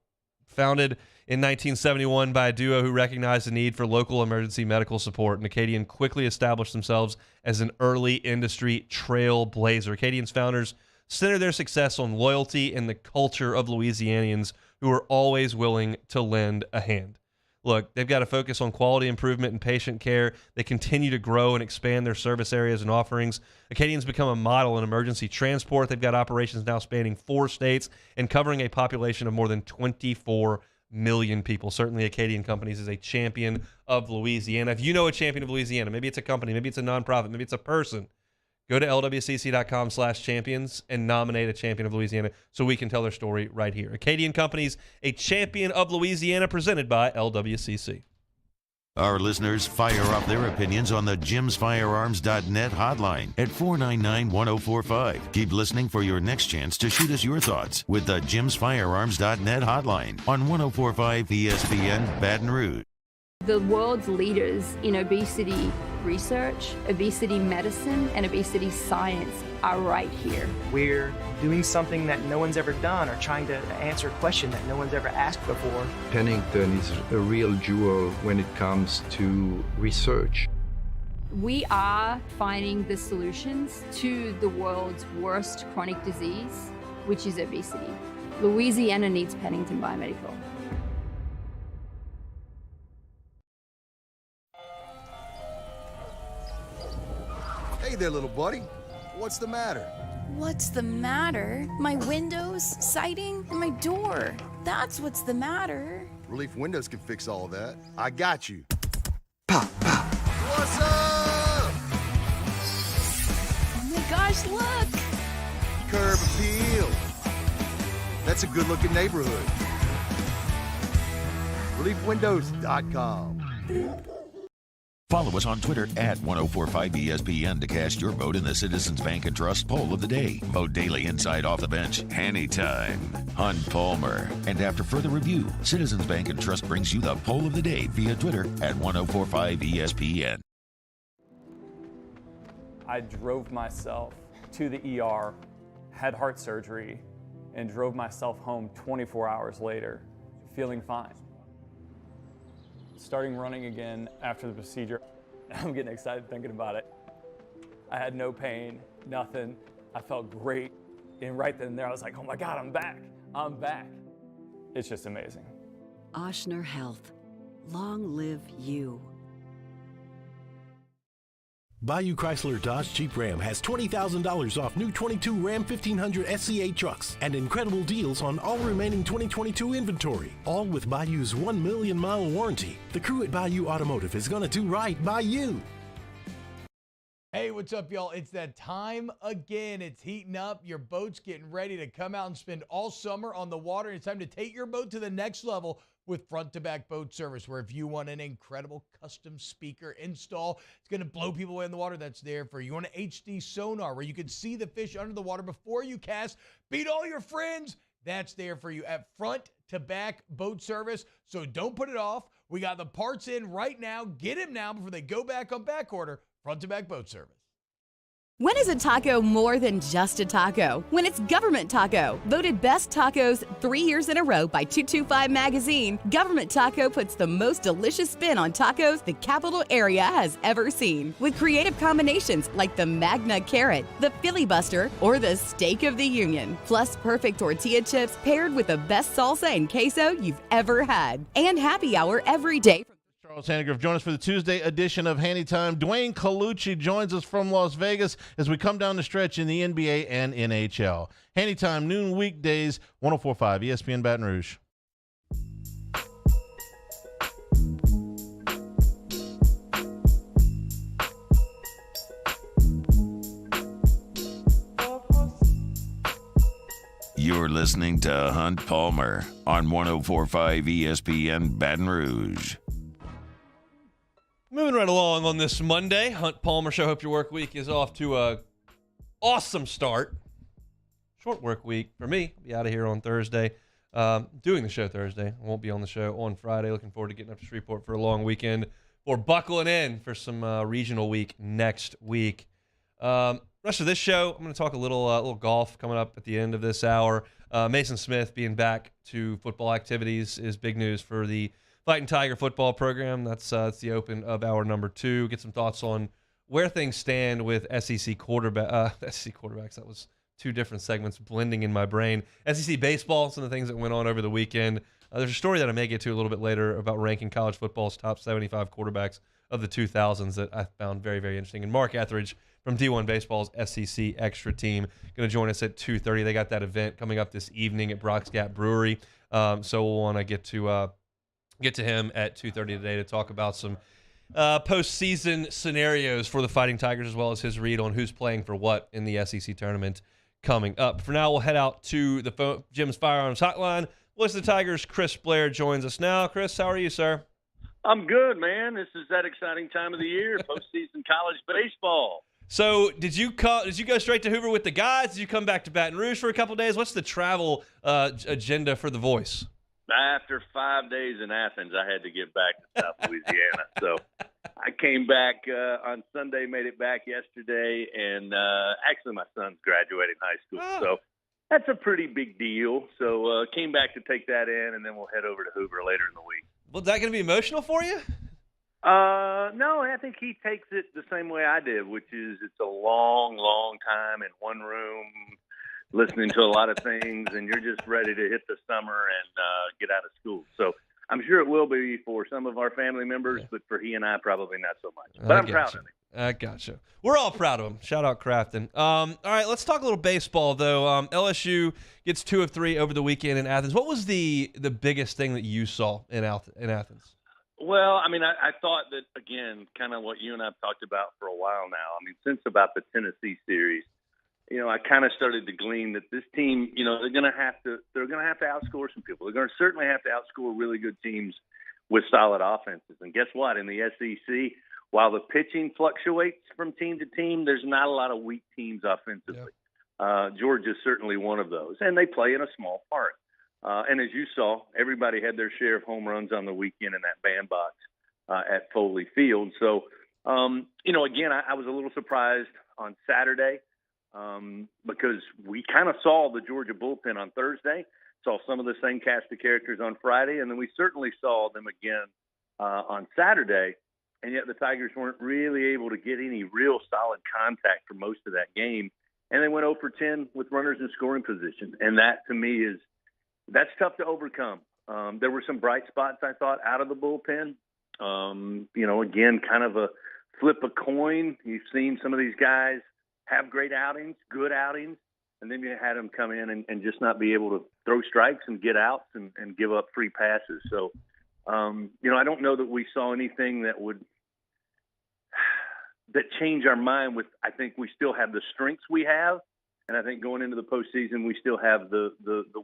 founded in 1971 by a duo who recognized the need for local emergency medical support, and Acadian quickly established themselves as an early industry trailblazer. Acadian's founders center their success on loyalty and the culture of Louisianians who are always willing to lend a hand. Look, they've got to focus on quality improvement and patient care. They continue to grow and expand their service areas and offerings. Acadian's become a model in emergency transport. They've got operations now spanning 4 states and covering a population of more than 24 million people. Certainly, Acadian Companies is a champion of Louisiana. If you know a champion of Louisiana, maybe it's a company, maybe it's a nonprofit, maybe it's a person, go to lwcc.com/champions and nominate a champion of Louisiana so we can tell their story right here. Acadian Companies, a champion of Louisiana, presented by LWCC. Our listeners fire off their opinions on the jimsfirearms.net hotline at 499-1045. Keep listening for your next chance to shoot us your thoughts with the jimsfirearms.net hotline on 104.5 ESPN Baton Rouge. The world's leaders in obesity research, obesity medicine, and obesity science are right here. We're doing something that no one's ever done or trying to answer a question that no one's ever asked before. Pennington is a real jewel when it comes to research. We are finding the solutions to the world's worst chronic disease, which is obesity. Louisiana needs Pennington Biomedical. Hey there, little buddy. What's the matter? What's the matter? My windows, siding, and my door. That's what's the matter. Relief Windows can fix all of that. I got you. Pop, pop. What's up? Oh my gosh, look! Curb appeal. That's a good-looking neighborhood. ReliefWindows.com. Follow us on Twitter at 1045ESPN to cast your vote in the Citizens Bank and Trust poll of the day. Vote daily inside off the bench, anytime. Hunt Palmer. And after further review, Citizens Bank and Trust brings you the poll of the day via Twitter at 1045ESPN. I drove myself to the ER, had heart surgery, and drove myself home 24 hours later, feeling fine. Starting running again after the procedure, I'm getting excited thinking about it. I had no pain, nothing. I felt great. And right then and there, I was like, oh my God, I'm back. I'm back. It's just amazing. Ochsner Health. Long live you. Bayou Chrysler Dodge Jeep Ram has $20,000 off new 22 Ram 1500 SCA trucks and incredible deals on all remaining 2022 inventory, all with Bayou's 1 million mile warranty. The crew at Bayou Automotive is going to do right by you. Hey, what's up, y'all? It's that time again. It's heating up. Your boat's getting ready to come out and spend all summer on the water. It's time to take your boat to the next level with front-to-back boat service, where if you want an incredible custom speaker install, it's going to blow people away in the water, that's there for you. You want an HD sonar where you can see the fish under the water before you cast, beat all your friends, that's there for you at front-to-back boat service. So don't put it off. We got the parts in right now. Get them now before they go back on back order. Front-to-back boat service. When is a taco more than just a taco? When it's Government Taco. Voted best tacos 3 years in a row by 225 Magazine, Government Taco puts the most delicious spin on tacos the capital area has ever seen. With creative combinations like the Magna Carrot, the Filibuster, or the Steak of the Union. Plus perfect tortilla chips paired with the best salsa and queso you've ever had. And happy hour every day. Charles Hannegriff, join us for the Tuesday edition of Handy Time. Dwayne Colucci joins us from Las Vegas as we come down the stretch in the NBA and NHL. Handy Time, noon weekdays, 104.5 ESPN Baton Rouge. You're listening to Hunt Palmer on 104.5 ESPN Baton Rouge. Moving right along on this Monday, Hunt Palmer Show. Hope your work week is off to a awesome start. Short work week for me. I'll be out of here on Thursday, doing the show Thursday. I won't be on the show on Friday. Looking forward to getting up to Shreveport for a long weekend or buckling in for some regional week next week. Rest of this show, I'm going to talk a little golf coming up at the end of this hour. Mason Smith being back to football activities is big news for the Fighting Tiger football program. That's the open of hour number 2. Get some thoughts on where things stand with SEC quarterbacks. That was 2 different segments blending in my brain. SEC baseball, some of the things that went on over the weekend. There's a story that I may get to a little bit later about ranking college football's top 75 quarterbacks of the 2000s that I found very, very interesting. And Mark Etheridge from D1 Baseball's SEC Extra Team going to join us at 2:30. They got that event coming up this evening at Brock's Gap Brewery. So we'll want to get to him at 2:30 today to talk about some postseason scenarios for the Fighting Tigers, as well as his read on who's playing for what in the SEC tournament coming up. For now, we'll head out to the Jim's Firearms Hotline. Voice of the Tigers, Chris Blair, joins us now. Chris, how are you, sir? I'm good, man. This is that exciting time of the year, postseason college baseball. So did you go straight to Hoover with the guys? Did you come back to Baton Rouge for a couple days? What's the travel agenda for the Voice? After 5 days in Athens, I had to get back to South Louisiana. So I came back on Sunday, made it back yesterday, and actually my son's graduating high school. So that's a pretty big deal. So came back to take that in, and then we'll head over to Hoover later in the week. Well, is that going to be emotional for you? No, I think he takes it the same way I did, which is it's a long, long time in one room, listening to a lot of things, and you're just ready to hit the summer and get out of school. So I'm sure it will be for some of our family members, but for he and I, probably not so much. But I'm proud of him. I gotcha. We're all proud of him. Shout out Crafton. All right, let's talk a little baseball, though. LSU gets 2 of 3 over the weekend in Athens. What was the biggest thing that you saw in Athens? Well, I mean, I thought that, again, kind of what you and I have talked about for a while now. I mean, since about the Tennessee series, I kind of started to glean that this team, they're going to have to outscore some people. They're going to certainly have to outscore really good teams with solid offenses. And guess what? In the SEC, while the pitching fluctuates from team to team, there's not a lot of weak teams offensively. Yeah. Georgia's certainly one of those, and they play in a small park. And as you saw, everybody had their share of home runs on the weekend in that bandbox at Foley Field. So, again, I was a little surprised on Saturday because we kind of saw the Georgia bullpen on Thursday, saw some of the same cast of characters on Friday, and then we certainly saw them again on Saturday. And yet the Tigers weren't really able to get any real solid contact for most of that game. And they went 0 for 10 with runners in scoring position. And that, to me, that's tough to overcome. There were some bright spots, I thought, out of the bullpen. Again, kind of a flip a coin. You've seen some of these guys have great outings, good outings, and then you had them come in and just not be able to throw strikes and get outs and give up free passes. So, I don't know that we saw anything that change our mind with. I think we still have the strengths we have. And I think going into the postseason, we still have the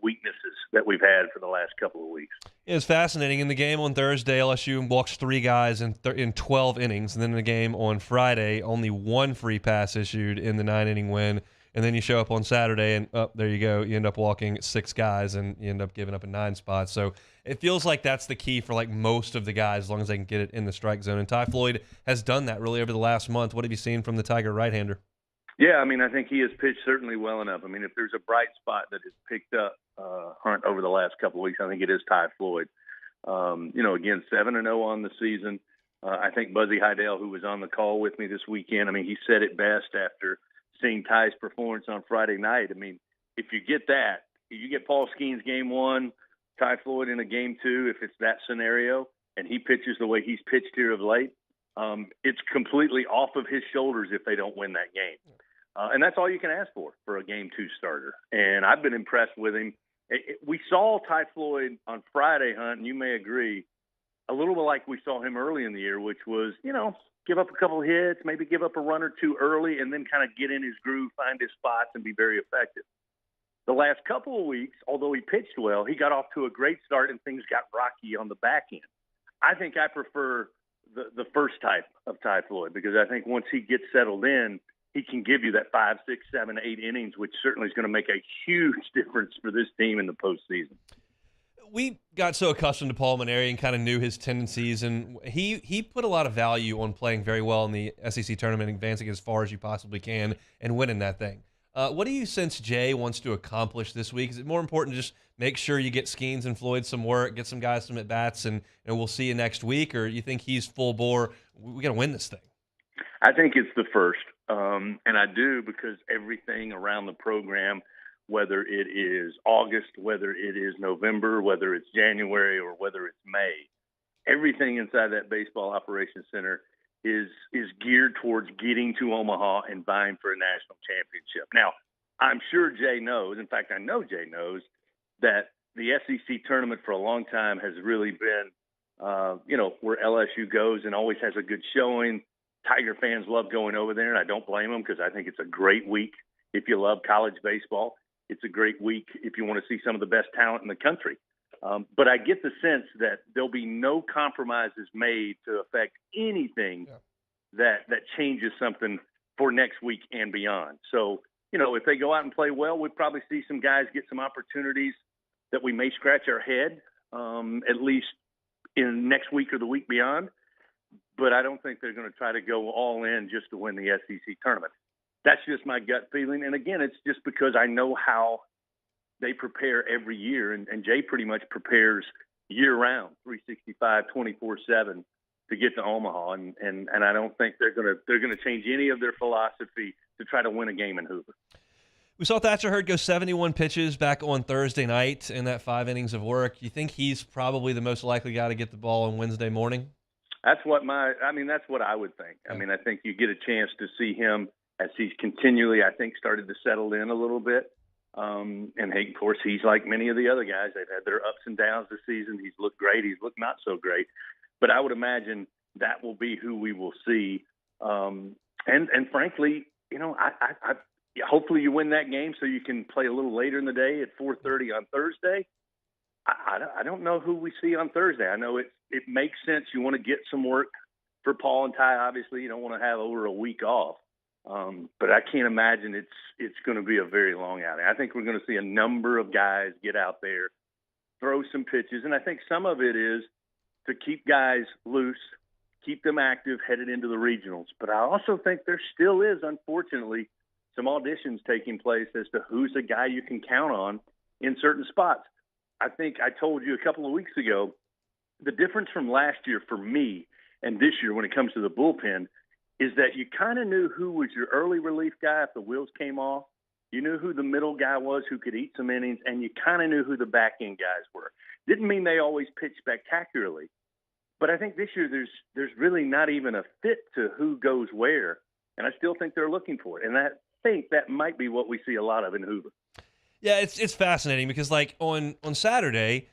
weaknesses that we've had for the last couple of weeks. It's fascinating. In the game on Thursday, LSU walks 3 guys in 12 innings. And then in the game on Friday, only 1 free pass issued in the 9-inning win. And then you show up on Saturday, and there you go. You end up walking 6 guys, and you end up giving up a 9 spot. So it feels like that's the key for like most of the guys, as long as they can get it in the strike zone. And Ty Floyd has done that really over the last month. What have you seen from the Tiger right-hander? Yeah, I think he has pitched certainly well enough. If there's a bright spot that has picked up Hunt over the last couple of weeks, I think it is Ty Floyd. Again, 7-0 on the season. I think Buzzy Heidel, who was on the call with me this weekend, he said it best after seeing Ty's performance on Friday night. If you get that, you get Paul Skeens game 1, Ty Floyd in a game 2, if it's that scenario, and he pitches the way he's pitched here of late, it's completely off of his shoulders if they don't win that game. And that's all you can ask for a game 2 starter. And I've been impressed with him. We saw Ty Floyd on Friday, Hunt, and you may agree, a little bit like we saw him early in the year, which was, give up a couple of hits, maybe give up a run or 2 early, and then kind of get in his groove, find his spots, and be very effective. The last couple of weeks, although he pitched well, he got off to a great start and things got rocky on the back end. I think I prefer the first type of Ty Floyd, because I think once he gets settled in, he can give you that 5, 6, 7, 8 innings, which certainly is going to make a huge difference for this team in the postseason. We got so accustomed to Paul Mainieri and kind of knew his tendencies, and he put a lot of value on playing very well in the SEC tournament, advancing as far as you possibly can and winning that thing. What do you sense Jay wants to accomplish this week? Is it more important to just make sure you get Skeens and Floyd some work, get some guys some at-bats, and we'll see you next week, or you think he's full bore, we got to win this thing? I think it's the first, and I do, because everything around the program, whether it is August, whether it is November, whether it's January, or whether it's May, everything inside that baseball operations center is geared towards getting to Omaha and vying for a national championship. Now, I'm sure Jay knows, in fact, I know Jay knows, that the SEC tournament for a long time has really been, where LSU goes and always has a good showing. Tiger fans love going over there, and I don't blame them, because I think it's a great week if you love college baseball. It's a great week if you want to see some of the best talent in the country. But I get the sense that there'll be no compromises made to affect anything that changes something for next week and beyond. So, if they go out and play well, we'll probably see some guys get some opportunities that we may scratch our head, at least in next week or the week beyond. But I don't think they're going to try to go all in just to win the SEC tournament. That's just my gut feeling. And again, it's just because I know how they prepare every year. And Jay pretty much prepares year round, 365, 24/7 to get to Omaha. And I don't think they're going to change any of their philosophy to try to win a game in Hoover. We saw Thatcher Hurd go 71 pitches back on Thursday night in that 5 innings of work. You think he's probably the most likely guy to get the ball on Wednesday morning? That's what that's what I would think. I think you get a chance to see him as he's continually, I think, started to settle in a little bit. And hey, of course, he's like many of the other guys. They've had their ups and downs this season. He's looked great. He's looked not so great. But I would imagine that will be who we will see. And frankly, hopefully you win that game so you can play a little later in the day at 4:30 on Thursday. I don't know who we see on Thursday. I know it makes sense. You want to get some work for Paul and Ty. Obviously, you don't want to have over a week off. But I can't imagine it's going to be a very long outing. I think we're going to see a number of guys get out there, throw some pitches, and I think some of it is to keep guys loose, keep them active headed into the regionals. But I also think there still is, unfortunately, some auditions taking place as to who's a guy you can count on in certain spots. I think I told you a couple of weeks ago, the difference from last year for me and this year when it comes to the bullpen is that you kind of knew who was your early relief guy if the wheels came off. You knew who the middle guy was who could eat some innings, and you kind of knew who the back end guys were. Didn't mean they always pitched spectacularly, But I think this year there's really not even a fit to who goes where, and I still think they're looking for it. And I think that might be what we see a lot of in Hoover. Yeah, it's fascinating because, like, on Saturday,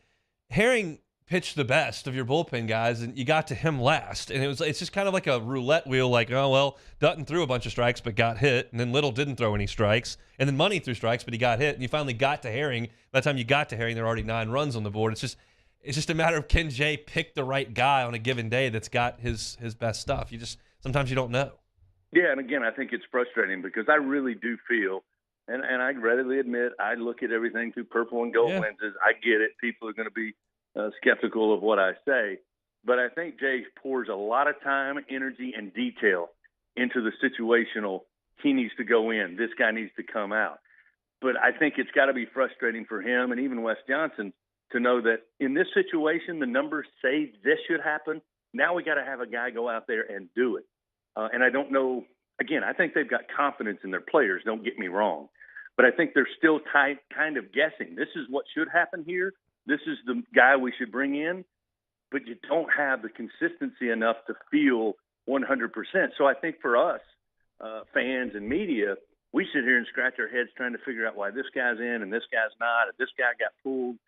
Herring pitched the best of your bullpen guys, and you got to him last. And it's just kind of like a roulette wheel, like, oh, well, Dutton threw a bunch of strikes but got hit, and then Little didn't throw any strikes, and then Money threw strikes but he got hit, and you finally got to Herring. By the time you got to Herring, there were already 9 runs on the board. It's just a matter of can Jay pick the right guy on a given day that's got his best stuff. Sometimes you don't know. Yeah, and again, I think it's frustrating because I really do feel, and I readily admit, I look at everything through purple and gold lenses. I get it. People are going to be skeptical of what I say, but I think Jay pours a lot of time, energy, and detail into the situational. He needs to go in. This guy needs to come out. But I think it's got to be frustrating for him and even Wes Johnson to know that in this situation, the numbers say this should happen. Now we got to have a guy go out there and do it. And I don't know. Again, I think they've got confidence in their players. Don't get me wrong, but I think they're still kind of guessing. This is what should happen here. This is the guy we should bring in, but you don't have the consistency enough to feel 100%. So I think for us, fans and media, we sit here and scratch our heads trying to figure out why this guy's in and this guy's not, and this guy got pulled.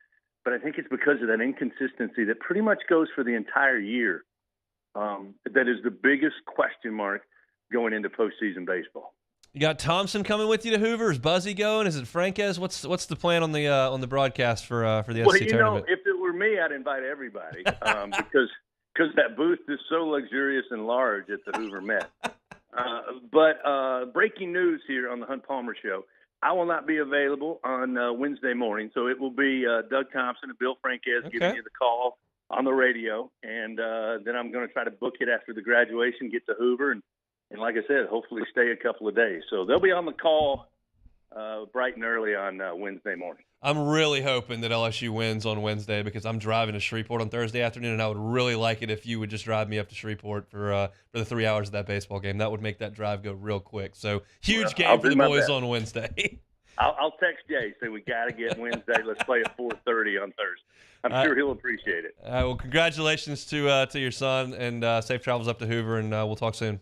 But I think it's because of that inconsistency that pretty much goes for the entire year. That is the biggest question mark going into postseason baseball. You got Thompson coming with you to Hoover? Is Buzzy going? Is it Franquez? What's the plan on the broadcast for the SEC tournament? If it were me, I'd invite everybody because that booth is so luxurious and large at the Hoover Met. But breaking news here on the Hunt Palmer Show: I will not be available on Wednesday morning, so it will be Doug Thompson and Bill Franquez giving you the call on the radio, and then I'm going to try to book it after the graduation, get to Hoover, and like I said, hopefully stay a couple of days. So they'll be on the call bright and early on Wednesday morning. I'm really hoping that LSU wins on Wednesday because I'm driving to Shreveport on Thursday afternoon, and I would really like it if you would just drive me up to Shreveport for the 3 hours of that baseball game. That would make that drive go real quick. So huge game for the boys on Wednesday. I'll text Jay, say we got to get Wednesday. Let's play at 4:30 on Thursday. I'm sure he'll appreciate it. Well, congratulations to your son, and safe travels up to Hoover, and we'll talk soon.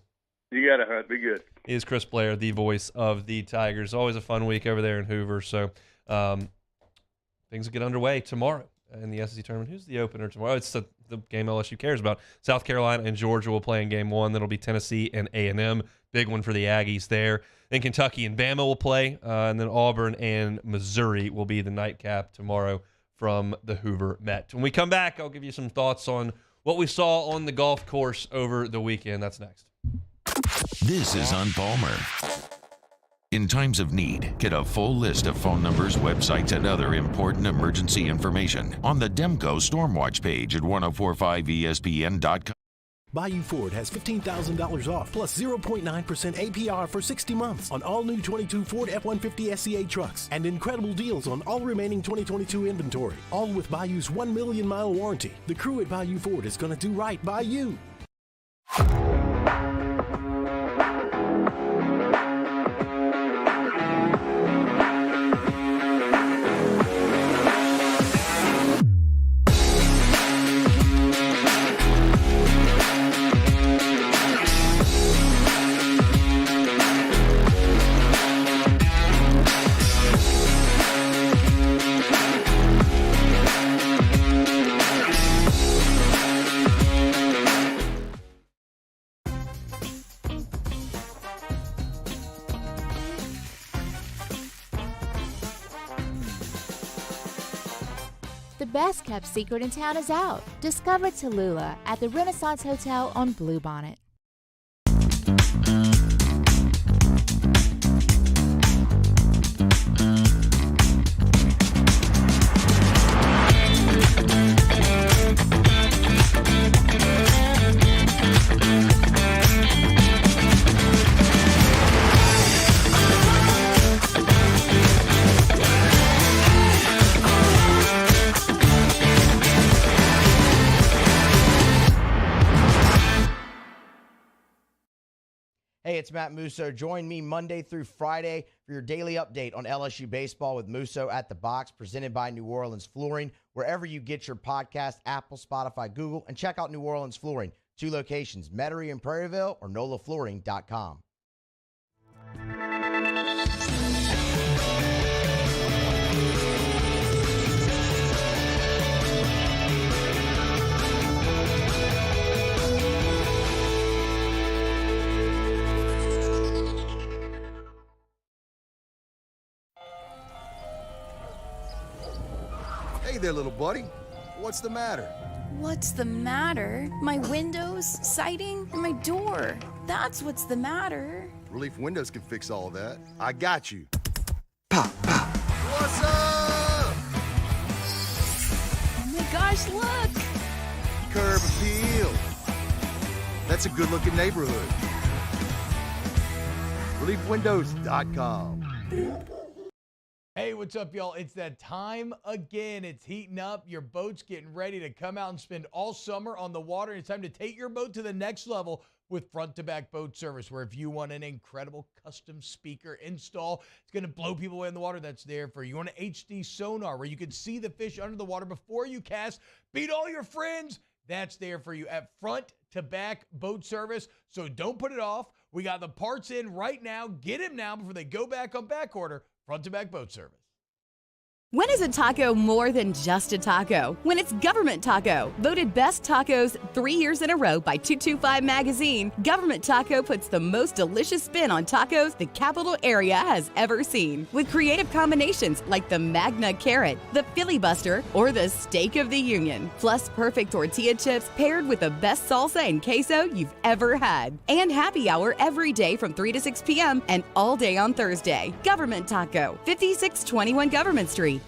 You got it, Hunt. Be good. He is Chris Blair, the voice of the Tigers. Always a fun week over there in Hoover. So things will get underway tomorrow in the SEC tournament. Who's the opener tomorrow? It's the game LSU cares about. South Carolina and Georgia will play in game one. That'll be Tennessee and A&M. Big one for the Aggies there. Then Kentucky and Bama will play. And then Auburn and Missouri will be the nightcap tomorrow from the Hoover Met. When we come back, I'll give you some thoughts on what we saw on the golf course over the weekend. That's next. This is on Palmer. In times of need, get a full list of phone numbers, websites, and other important emergency information on the Demco Stormwatch page at 1045ESPN.com. Bayou Ford has $15,000 off plus 0.9% APR for 60 months on all new 22 Ford F-150 SCA trucks and incredible deals on all remaining 2022 inventory, all with Bayou's 1 million mile warranty. The crew at Bayou Ford is going to do right by you. The best kept secret in town is out. Discover Tallulah at the Renaissance Hotel on Bluebonnet. Hey, it's Matt Musso. Join me Monday through Friday for your daily update on LSU baseball with Musso at the Box, presented by New Orleans Flooring. wherever you get your podcast, Apple, Spotify, Google, and check out New Orleans Flooring. 2 locations, Metairie and Prairieville, or NOLAFlooring.com. Hey there, little buddy. What's the matter? What's the matter? My windows, siding, and my door. That's what's the matter. Relief Windows can fix all of that. I got you. Pop, pop. What's up? Oh my gosh, look! Curb appeal. That's a good-looking neighborhood. ReliefWindows.com. Hey, what's up, y'all? It's that time again. It's heating up. Your boat's getting ready to come out and spend all summer on the water. It's time to take your boat to the next level with front-to-back boat service, where if you want an incredible custom speaker install, it's going to blow people away in the water, that's there for you. You want an HD sonar where you can see the fish under the water before you cast, beat all your friends, that's there for you at front-to-back boat service. So don't put it off. We got the parts in right now. Get them now before they go back on back order. Front-to-back boat service. When is a taco more than just a taco? When it's Government Taco. Voted best tacos 3 years in a row by 225 Magazine, Government Taco puts the most delicious spin on tacos the capital area has ever seen. With creative combinations like the Magna Carrot, the Filibuster, or the Steak of the Union. Plus perfect tortilla chips paired with the best salsa and queso you've ever had. And happy hour every day from 3 to 6 p.m. and all day on Thursday. Government Taco, 5621 Government Street.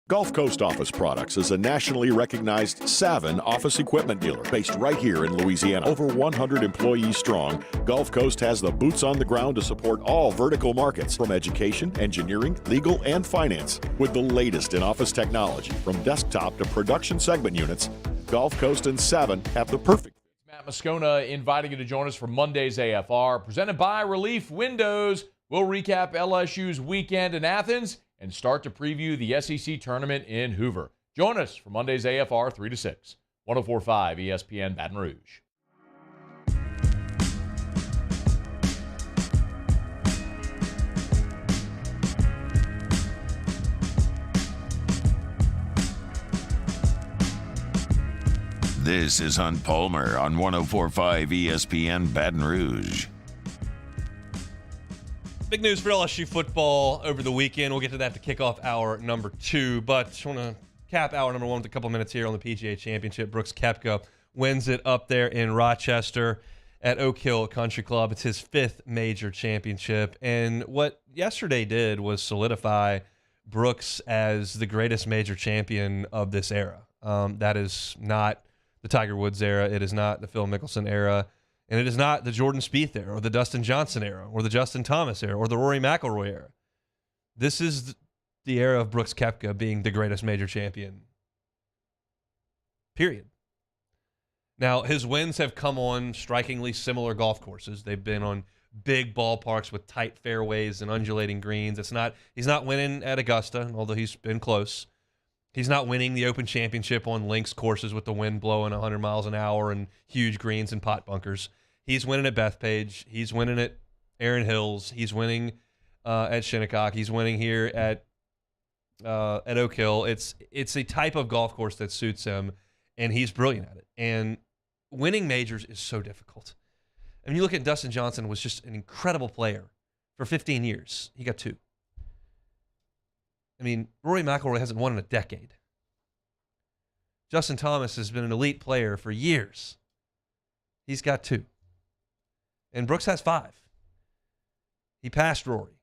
Gulf Coast Office Products is a nationally recognized Savin office equipment dealer based right here in Louisiana. Over 100 employees strong, Gulf Coast has the boots on the ground to support all vertical markets, from education, engineering, legal, and finance. With the latest in office technology, from desktop to production segment units, Gulf Coast and Savin have the perfect. Matt Moscona inviting you to join us for Monday's AFR, presented by Relief Windows. We'll recap LSU's weekend in Athens and start to preview the SEC tournament in Hoover. Join us for Monday's AFR 3 to 6, 104.5 ESPN Baton Rouge. This is Hunt Palmer on 104.5 ESPN Baton Rouge. Big news for LSU football over the weekend. We'll get to that to kick off hour number 2, but I want to cap hour number 1 with a couple minutes here on the PGA Championship. Brooks Koepka wins it up there in Rochester at Oak Hill Country Club. It's his 5th major championship, and what yesterday did was solidify Brooks as the greatest major champion of this era. That is not the Tiger Woods era. It is not the Phil Mickelson era. And it is not the Jordan Spieth era, or the Dustin Johnson era, or the Justin Thomas era, or the Rory McIlroy era. This is the era of Brooks Koepka being the greatest major champion. Period. Now, his wins have come on strikingly similar golf courses. They've been on big ballparks with tight fairways and undulating greens. He's not winning at Augusta, although he's been close. He's not winning the Open Championship on links courses with the wind blowing 100 miles an hour and huge greens and pot bunkers. He's winning at Bethpage. He's winning at Erin Hills. He's winning at Shinnecock. He's winning here at Oak Hill. It's a type of golf course that suits him, and he's brilliant at it. And winning majors is so difficult. I mean, you look at Dustin Johnson, was just an incredible player for 15 years. He got 2. I mean, Rory McIlroy hasn't won in a decade. Justin Thomas has been an elite player for years. He's got 2. And Brooks has 5. He passed Rory.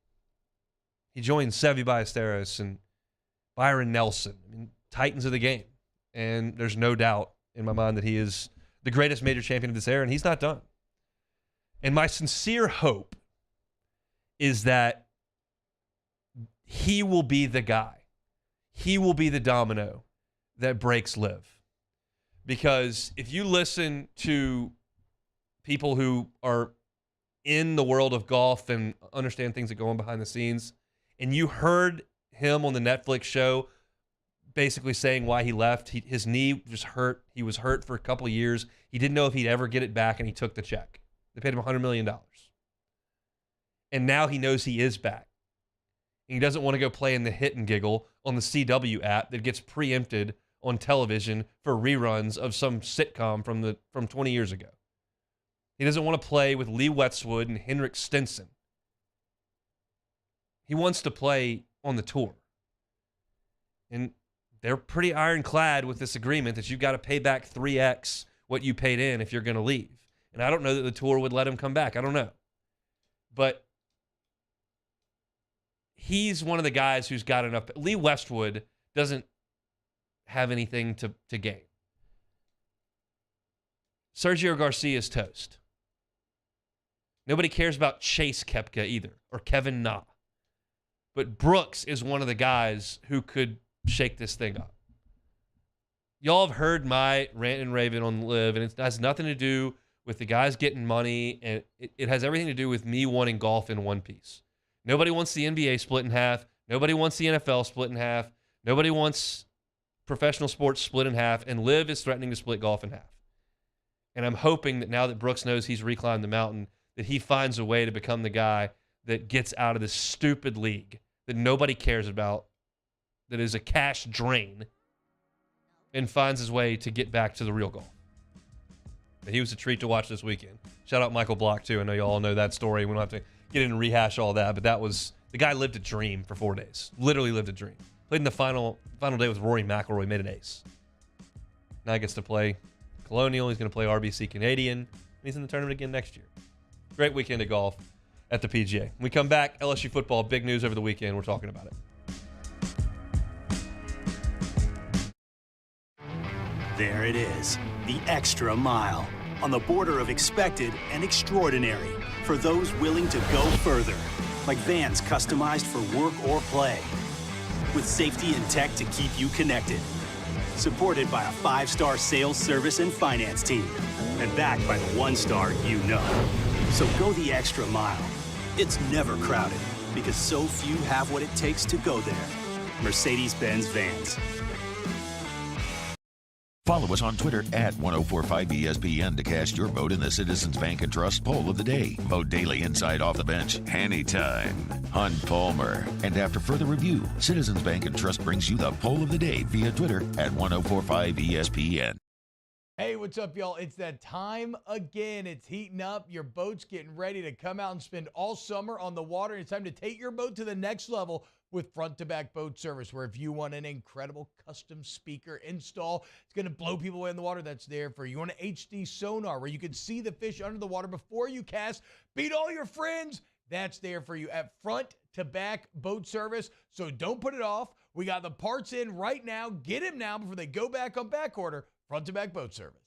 He joined Seve Ballesteros and Byron Nelson. I mean, titans of the game. And there's no doubt in my mind that he is the greatest major champion of this era, and he's not done. And my sincere hope is that he will be the guy. He will be the domino that breaks Liv. Because if you listen to people who are in the world of golf and understand things that go on behind the scenes, and you heard him on the Netflix show basically saying why he left. His knee just hurt. He was hurt for a couple of years. He didn't know if he'd ever get it back, and he took the check. They paid him $100 million. And now he knows he is back. And he doesn't want to go play in the hit and giggle on the CW app that gets preempted on television for reruns of some sitcom from 20 years ago. He doesn't want to play with Lee Westwood and Henrik Stenson. He wants to play on the tour. And they're pretty ironclad with this agreement that you've got to pay back 3x what you paid in if you're going to leave. And I don't know that the tour would let him come back. I don't know. But he's one of the guys who's got enough. Lee Westwood doesn't have anything to gain. Sergio Garcia's toast. Nobody cares about Chase Koepka either, or Kevin Na. But Brooks is one of the guys who could shake this thing up. Y'all have heard my rant and raving on Live, and it has nothing to do with the guys getting money, and it has everything to do with me wanting golf in one piece. Nobody wants the NBA split in half. Nobody wants the NFL split in half. Nobody wants professional sports split in half, and Live is threatening to split golf in half. And I'm hoping that now that Brooks knows he's reclimbed the mountain, that he finds a way to become the guy that gets out of this stupid league that nobody cares about, that is a cash drain, and finds his way to get back to the real golf. He was a treat to watch this weekend. Shout out Michael Block, too. I know you all know that story. We don't have to get in and rehash all that, but that was, the guy lived a dream for 4 days. Literally lived a dream. Played in the final day with Rory McIlroy, made an ace. Now he gets to play Colonial. He's going to play RBC Canadian. And he's in the tournament again next year. Great weekend of golf at the PGA. When we come back, LSU football, big news over the weekend. We're talking about it. There it is, the extra mile, on the border of expected and extraordinary for those willing to go further, like vans customized for work or play, with safety and tech to keep you connected, supported by a 5-star sales, service, and finance team, and backed by the 1-star you know. So go the extra mile. It's never crowded, because so few have what it takes to go there. Mercedes-Benz Vans. Follow us on Twitter at 1045ESPN to cast your vote in the Citizens Bank and Trust poll of the day. Vote daily inside Off the Bench, anytime. Hunt Palmer. And after further review, Citizens Bank and Trust brings you the poll of the day via Twitter at 1045ESPN. Hey, what's up, y'all? It's that time again. It's heating up. Your boat's getting ready to come out and spend all summer on the water. It's time to take your boat to the next level with front-to-back boat service, where if you want an incredible custom speaker install, it's going to blow people away in the water, that's there for you. You want an HD sonar where you can see the fish under the water before you cast, beat all your friends, that's there for you at front-to-back boat service. So don't put it off. We got the parts in right now. Get them now before they go back on back order. Front-to-back boat service.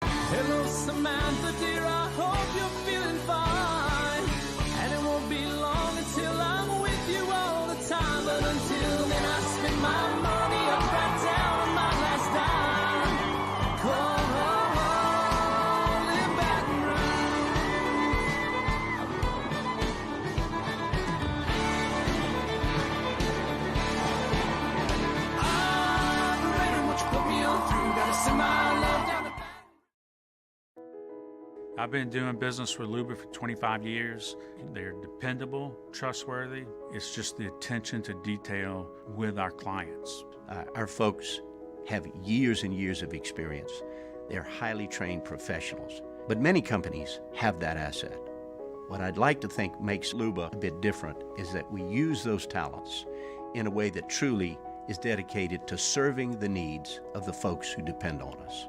Hello, Samantha, dear, I hope you're feeling fine. And it won't be long until I'm with you all the time. But until then, I spend my money up right down on my last dime. Come home, live Baton Rouge. I'm ready, what you put me on through. Gotta send my love down the I've been doing business with Luba for 25 years. They're dependable, trustworthy. It's just the attention to detail with our clients. Our folks have years and years of experience. They're highly trained professionals. But many companies have that asset. What I'd like to think makes Luba a bit different is that we use those talents in a way that truly is dedicated to serving the needs of the folks who depend on us.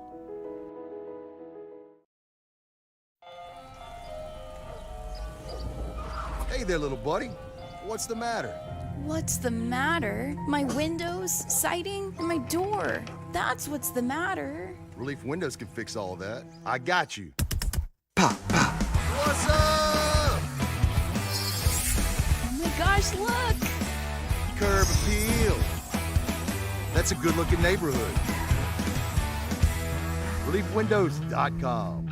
Hey there, little buddy. What's the matter? What's the matter? My windows, siding, and my door. That's what's the matter. Relief Windows can fix all that. I got you. Pop, pop. What's up? Oh my gosh, look! Curb appeal. That's a good-looking neighborhood. ReliefWindows.com.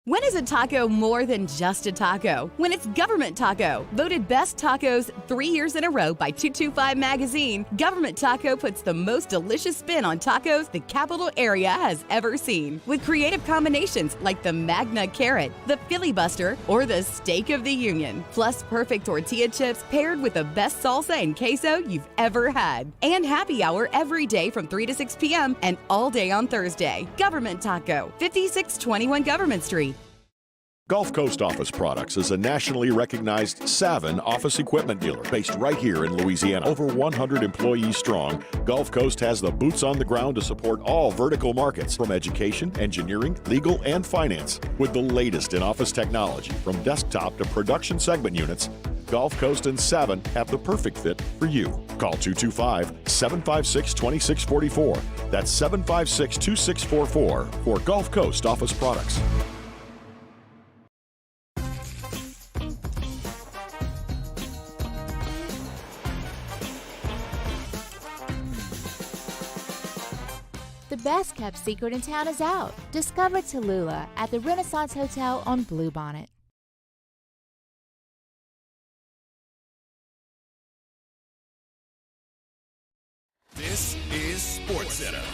When is a taco more than just a taco? When it's Government Taco. Voted best tacos 3 years in a row by 225 Magazine, Government Taco puts the most delicious spin on tacos the capital area has ever seen. With creative combinations like the Magna Carrot, the Filibuster, or the Steak of the Union. Plus perfect tortilla chips paired with the best salsa and queso you've ever had. And happy hour every day from 3 to 6 p.m. and all day on Thursday. Government Taco, 5621 Government Street. Gulf Coast Office Products is a nationally recognized Savin office equipment dealer based right here in Louisiana. Over 100 employees strong, Gulf Coast has the boots on the ground to support all vertical markets from education, engineering, legal, and finance. With the latest in office technology from desktop to production segment units, Gulf Coast and Savin have the perfect fit for you. Call 225-756-2644. That's 756-2644 for Gulf Coast Office Products. The best kept secret in town is out. Discover Tallulah at the Renaissance Hotel on Bluebonnet. This is SportsCenter.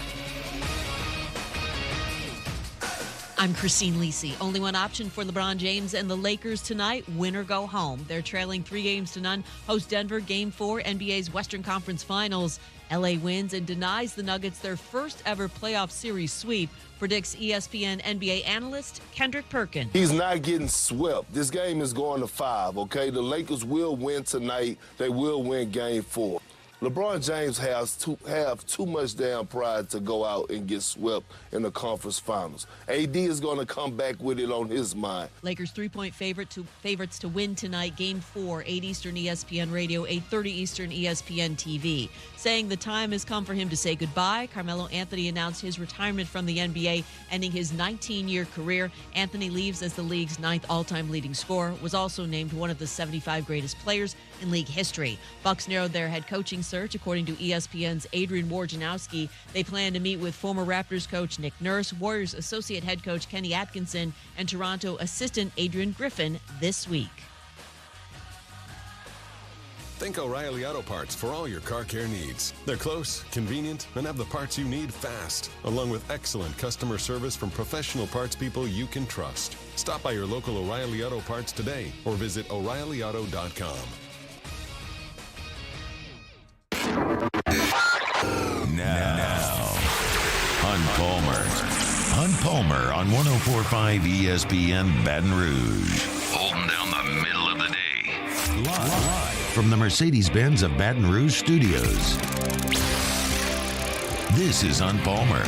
I'm Christine Lisi. Only one option for LeBron James and the Lakers tonight, win or go home. They're trailing 3-0. Host Denver, Game 4, NBA's Western Conference Finals. LA wins and denies the Nuggets their first ever playoff series sweep, predicts ESPN NBA analyst Kendrick Perkins. He's not getting swept. This game is going to 5, okay? The Lakers will win tonight. They will win Game 4. LeBron James have too much damn pride to go out and get swept in the conference finals. AD is going to come back with it on his mind. Lakers 3-point favorites to win tonight. Game 4, 8 Eastern ESPN Radio, 8:30 Eastern ESPN TV. Saying the time has come for him to say goodbye, Carmelo Anthony announced his retirement from the NBA, ending his 19-year career. Anthony leaves as the league's 9th all-time leading scorer, was also named one of the 75 greatest players in league history. Bucks narrowed their head coaching search, according to ESPN's Adrian Wojnarowski. They plan to meet with former Raptors coach Nick Nurse, Warriors associate head coach Kenny Atkinson, and Toronto assistant Adrian Griffin this week. Think O'Reilly Auto Parts for all your car care needs. They're close, convenient, and have the parts you need fast, along with excellent customer service from professional parts people you can trust. Stop by your local O'Reilly Auto Parts today or visit O'ReillyAuto.com. Now, Hunt Palmer on 104.5 ESPN Baton Rouge. Holding down the middle of the day. Live from the Mercedes-Benz of Baton Rouge Studios. This is Hunt Palmer.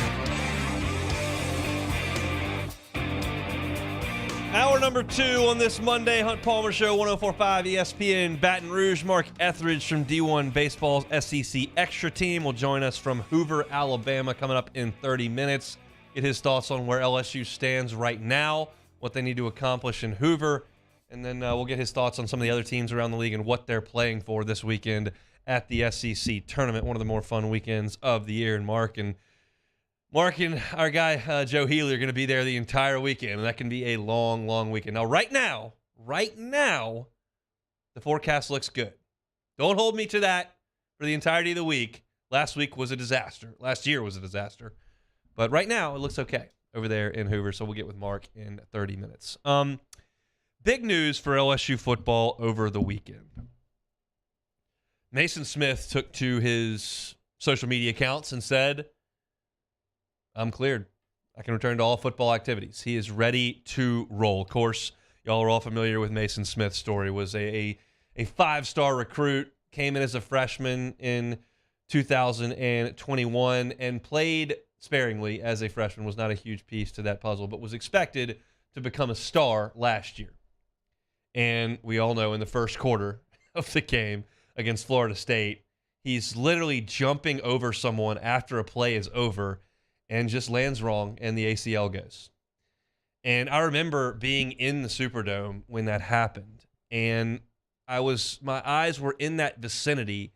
Hour number 2 on this Monday, Hunt Palmer Show, 104.5 ESPN Baton Rouge. Mark Etheridge from D1 Baseball's SEC Extra Team will join us from Hoover, Alabama, coming up in 30 minutes. Get his thoughts on where LSU stands right now, what they need to accomplish in Hoover, and then we'll get his thoughts on some of the other teams around the league and what they're playing for this weekend at the SEC Tournament, one of the more fun weekends of the year. And Mark and our guy Joe Healy are going to be there the entire weekend, and that can be a long, long weekend. Now, right now, the forecast looks good. Don't hold me to that for the entirety of the week. Last week was a disaster. Last year was a disaster. But right now, it looks okay over there in Hoover, so we'll get with Mark in 30 minutes. Big news for LSU football over the weekend. Mason Smith took to his social media accounts and said, I'm cleared. I can return to all football activities. He is ready to roll. Of course, y'all are all familiar with Mason Smith's story. Was a 5-star recruit, came in as a freshman in 2021 and played sparingly as a freshman, was not a huge piece to that puzzle, but was expected to become a star last year. And we all know in the first quarter of the game against Florida State, he's literally jumping over someone after a play is over and just lands wrong, and the ACL goes. And I remember being in the Superdome when that happened, and my eyes were in that vicinity,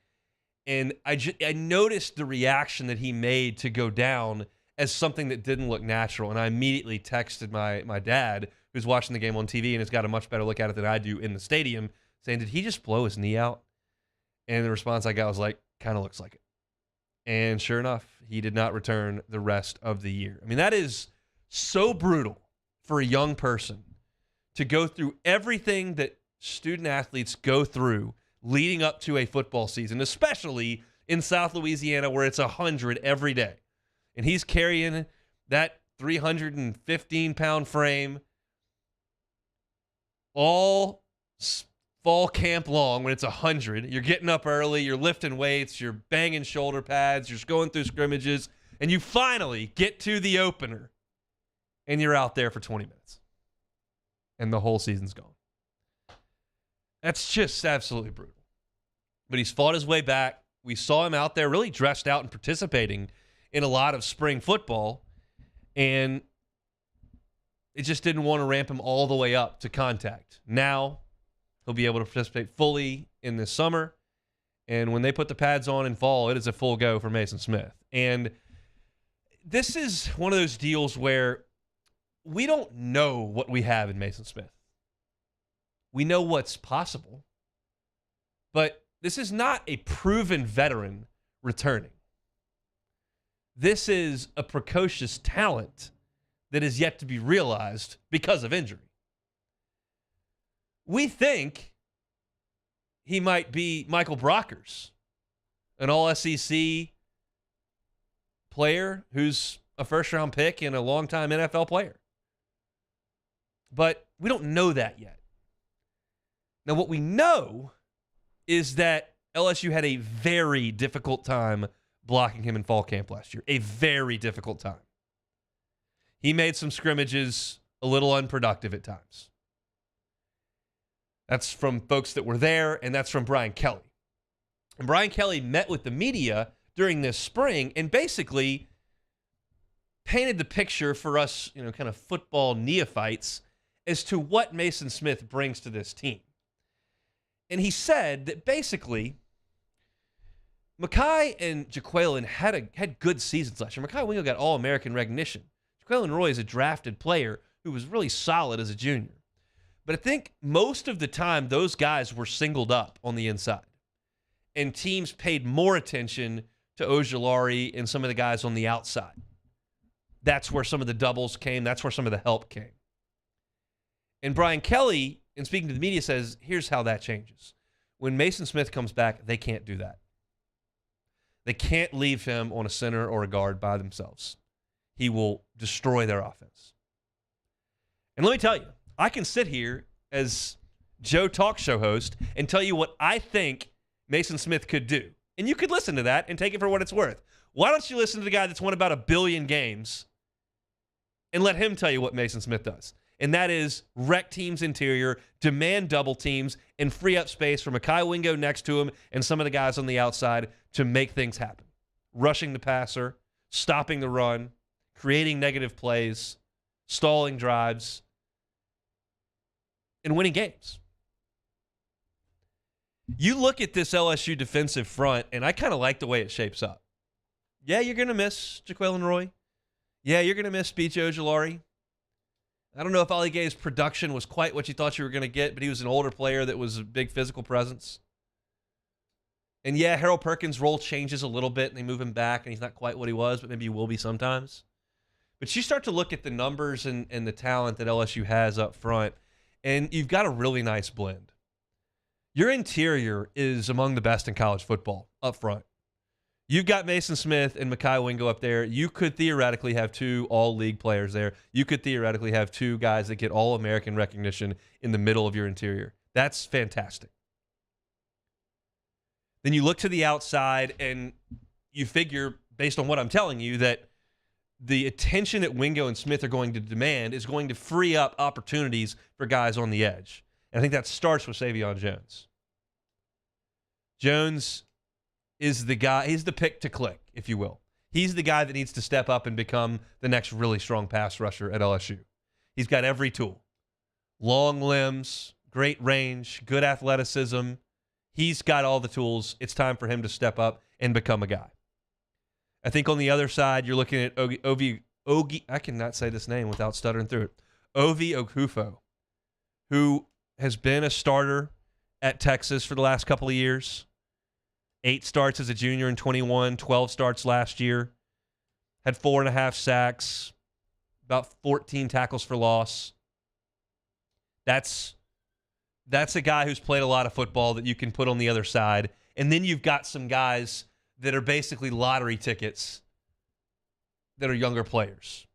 and I noticed the reaction that he made to go down as something that didn't look natural, and I immediately texted my dad, who's watching the game on TV and has got a much better look at it than I do in the stadium, saying, did he just blow his knee out? And the response I got was like, kind of looks like it. And sure enough, he did not return the rest of the year. I mean, that is so brutal for a young person to go through everything that student athletes go through leading up to a football season, especially in South Louisiana where it's 100 every day. And he's carrying that 315-pound frame all fall camp long when it's 100. You're getting up early, you're lifting weights, you're banging shoulder pads, you're just going through scrimmages, and you finally get to the opener, and you're out there for 20 minutes. And the whole season's gone. That's just absolutely brutal. But he's fought his way back. We saw him out there really dressed out and participating in a lot of spring football, and it just didn't want to ramp him all the way up to contact. Now he'll be able to participate fully in this summer, and when they put the pads on in fall, it is a full go for Mason Smith. And this is one of those deals where we don't know what we have in Mason Smith. We know what's possible, but this is not a proven veteran returning. This is a precocious talent that is yet to be realized because of injury. We think he might be Michael Brockers, an all-SEC player who's a first-round pick and a long-time NFL player. But we don't know that yet. Now, what we know is that LSU had a very difficult time blocking him in fall camp last year. A very difficult time. He made some scrimmages a little unproductive at times. That's from folks that were there, and that's from Brian Kelly. And Brian Kelly met with the media during this spring and basically painted the picture for us, kind of football neophytes as to what Mason Smith brings to this team. And he said that basically Mekhi and Jaquelin had good seasons last year. Mekhi Wingo got All-American recognition. Jaquelin Roy is a drafted player who was really solid as a junior. But I think most of the time those guys were singled up on the inside. And teams paid more attention to Ojulari and some of the guys on the outside. That's where some of the doubles came. That's where some of the help came. And Brian Kelly, in speaking to the media, says, here's how that changes. When Mason Smith comes back, they can't do that. They can't leave him on a center or a guard by themselves. He will destroy their offense. And let me tell you, I can sit here as Joe talk show host and tell you what I think Mason Smith could do. And you could listen to that and take it for what it's worth. Why don't you listen to the guy that's won about 1 billion games and let him tell you what Mason Smith does? And that is wreck teams interior, demand double teams, and free up space for Mekhi Wingo next to him and some of the guys on the outside to make things happen. Rushing the passer, stopping the run, creating negative plays, stalling drives, and winning games. You look at this LSU defensive front, and I kind of like the way it shapes up. Yeah, you're going to miss Jaquelin Roy. Yeah, you're going to miss B.J. Ojulari. I don't know if Ali Gay's production was quite what you thought you were going to get, but he was an older player that was a big physical presence. And yeah, Harold Perkins' role changes a little bit, and they move him back, and he's not quite what he was, but maybe he will be sometimes. But you start to look at the numbers and the talent that LSU has up front, and you've got a really nice blend. Your interior is among the best in college football up front. You've got Mason Smith and Mekhi Wingo up there. You could theoretically have 2 all-league players there. You could theoretically have 2 guys that get All-American recognition in the middle of your interior. That's fantastic. Then you look to the outside, and you figure, based on what I'm telling you, that the attention that Wingo and Smith are going to demand is going to free up opportunities for guys on the edge. And I think that starts with Savion Jones. Jones is the guy, he's the pick to click, if you will. He's the guy that needs to step up and become the next really strong pass rusher at LSU. He's got every tool. Long limbs, great range, good athleticism. He's got all the tools. It's time for him to step up and become a guy. I think on the other side, you're looking at Ogi. I cannot say this name without stuttering through it. Ovi Okufo, who has been a starter at Texas for the last couple of years. 8 starts as a junior in 21, 12 starts last year. Had 4.5 sacks, about 14 tackles for loss. That's a guy who's played a lot of football that you can put on the other side. And then you've got some guys that are basically lottery tickets that are younger players.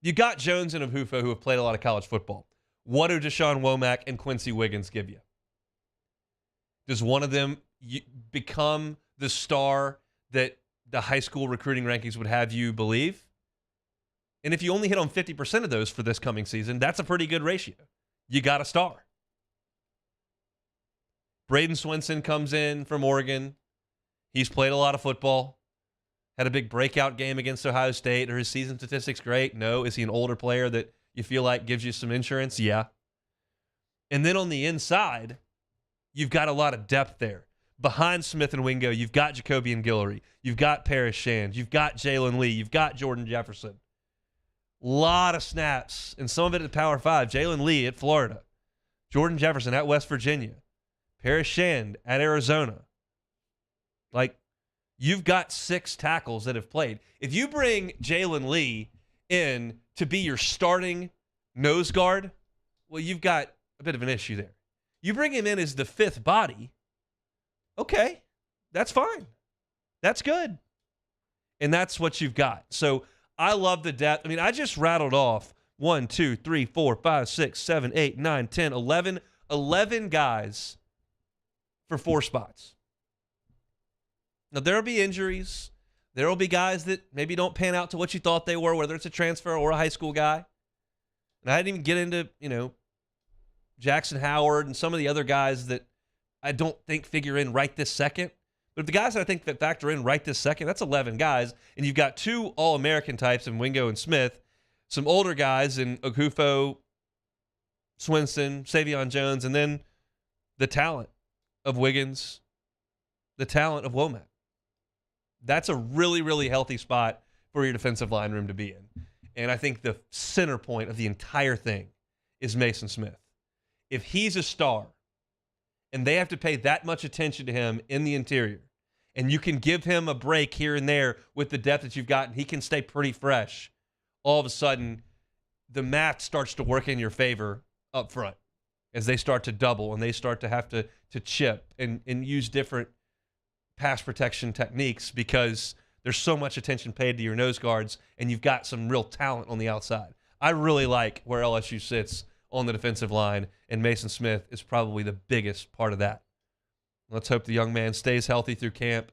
You got Jones and Okufo who have played a lot of college football. What do Deshaun Womack and Quincy Wiggins give you? Does one of them become the star that the high school recruiting rankings would have you believe? And if you only hit on 50% of those for this coming season, that's a pretty good ratio. You got a star. Braden Swinson comes in from Oregon. He's played a lot of football. Had a big breakout game against Ohio State. Are his season statistics great? No. Is he an older player that you feel like gives you some insurance? Yeah. And then on the inside, you've got a lot of depth there. Behind Smith and Wingo, you've got Jacobian Guillory. You've got Paris Shand. You've got Jalen Lee. You've got Jordan Jefferson. A lot of snaps, and some of it at Power 5. Jalen Lee at Florida. Jordan Jefferson at West Virginia. Paris Shand at Arizona. Like, you've got 6 tackles that have played. If you bring Jalen Lee in to be your starting nose guard, well, you've got a bit of an issue there. You bring him in as the 5th body, okay, that's fine. That's good. And that's what you've got. So I love the depth. I mean, I just rattled off 1, 2, 3, 4, 5, 6, 7, 8, 9, 10, 11 guys for 4 spots. Now, there will be injuries. There will be guys that maybe don't pan out to what you thought they were, whether it's a transfer or a high school guy. And I didn't even get into, Jackson Howard and some of the other guys that I don't think figure in right this second. But the guys that I think that factor in right this second, that's 11 guys. And you've got 2 All-American types in Wingo and Smith, some older guys in Okufo, Swinson, Savion Jones, and then the talent of Wiggins, the talent of Womack. That's a really, really healthy spot for your defensive line room to be in. And I think the center point of the entire thing is Mason Smith. If he's a star and they have to pay that much attention to him in the interior, and you can give him a break here and there with the depth that you've got, and he can stay pretty fresh, all of a sudden the math starts to work in your favor up front as they start to double and they start to have to chip and use different pass protection techniques because there's so much attention paid to your nose guards and you've got some real talent on the outside. I really like where LSU sits on the defensive line, and Mason Smith is probably the biggest part of that. Let's hope the young man stays healthy through camp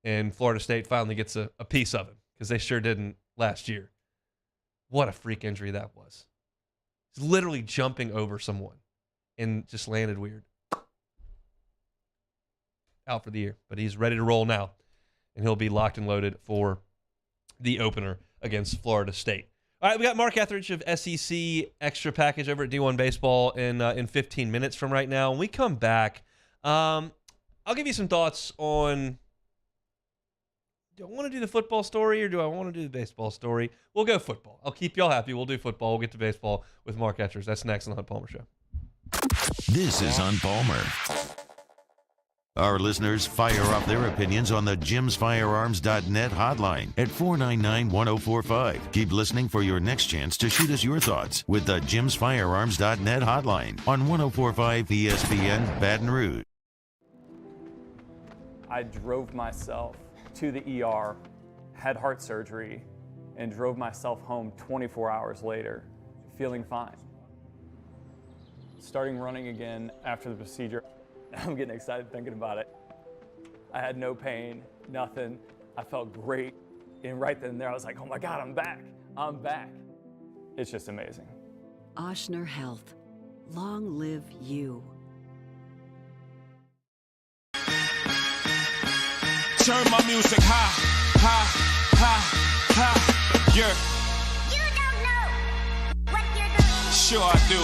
and Florida State finally gets a piece of him because they sure didn't last year. What a freak injury that was. He's literally jumping over someone and just landed weird. Out for the year, but he's ready to roll now, and he'll be locked and loaded for the opener against Florida State. All right, we got Mark Etheridge of SEC Extra Package over at D1 Baseball in 15 minutes from right now. When we come back, I'll give you some thoughts on, do I want to do the football story or do I want to do the baseball story? We'll go football. I'll keep y'all happy. We'll do football. We'll get to baseball with Mark Etheridge. That's next on the Hunt Palmer Show. This is Hunt Palmer. Our listeners fire off their opinions on the jimsfirearms.net hotline at 499-1045. Keep listening for your next chance to shoot us your thoughts with the jimsfirearms.net hotline on 1045 ESPN Baton Rouge. I drove myself to the ER, had heart surgery, and drove myself home 24 hours later, feeling fine. Starting running again after the procedure. I'm getting excited thinking about it. I had no pain, nothing. I felt great. And right then and there, I was like, oh my God, I'm back. I'm back. It's just amazing. Ochsner Health. Long live you. Turn my music high, high, high, high. Yeah. You don't know what you're doing. Sure I do.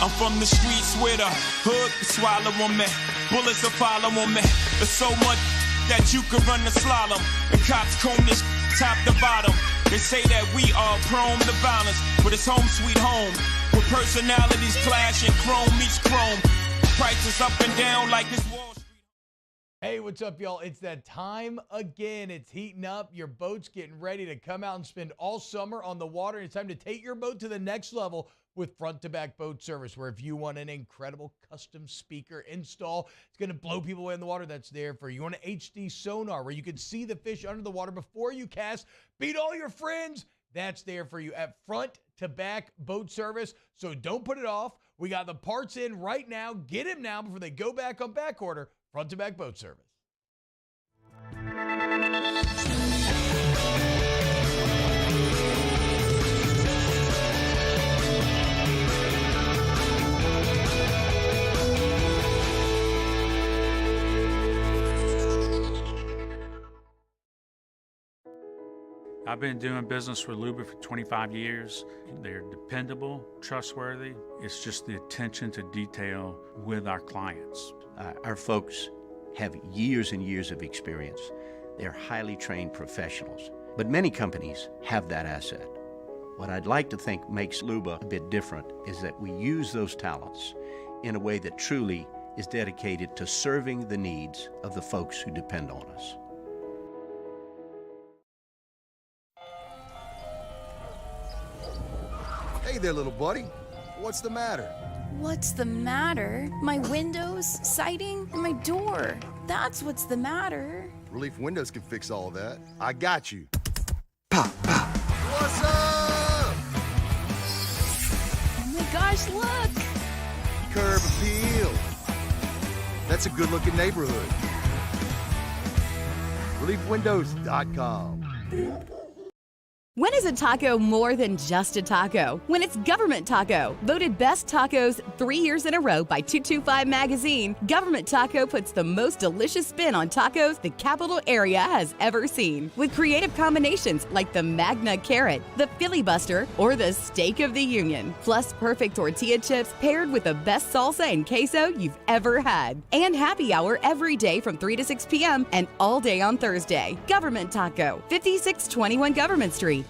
I'm from the streets where the hood can swallow on me. Bullets will follow on me. There's so much that you could run the slalom. The cops comb this top to bottom. They say that we are prone to violence, but it's home sweet home. With Personalities clash and chrome meets chrome. Prices up and down like it's Wall Street. Hey, what's up, y'all? It's that time again. It's heating up. Your boat's getting ready to come out and spend all summer on the water. It's time to take your boat to the next level with front-to-back boat service, where if you want an incredible custom speaker install, it's going to blow people away in the water, that's there for you. You want an HD sonar where you can see the fish under the water before you cast, beat all your friends, that's there for you at front-to-back boat service. So don't put it off. We got the parts in right now. Get them now before they go back on back order. Front-to-back boat service. I've been doing business with Luba for 25 years. They're dependable, trustworthy. It's just the attention to detail with our clients. Our folks have years and years of experience. They're highly trained professionals. But many companies have that asset. What I'd like to think makes Luba a bit different is that we use those talents in a way that truly is dedicated to serving the needs of the folks who depend on us. Hey there, little buddy. What's the matter? What's the matter? My windows, siding, and my door. That's what's the matter. Relief Windows can fix all that. I got you. Pop, pop. What's up? Oh my gosh, look! Curb appeal. That's a good-looking neighborhood. ReliefWindows.com. When is a taco more than just a taco? When it's Government Taco. Voted best tacos 3 years in a row by 225 Magazine, Government Taco puts the most delicious spin on tacos the capital area has ever seen. With creative combinations like the Magna Carrot, the Filibuster, or the Steak of the Union. Plus perfect tortilla chips paired with the best salsa and queso you've ever had. And happy hour every day from 3 to 6 p.m. and all day on Thursday. Government Taco, 5621 Government Street.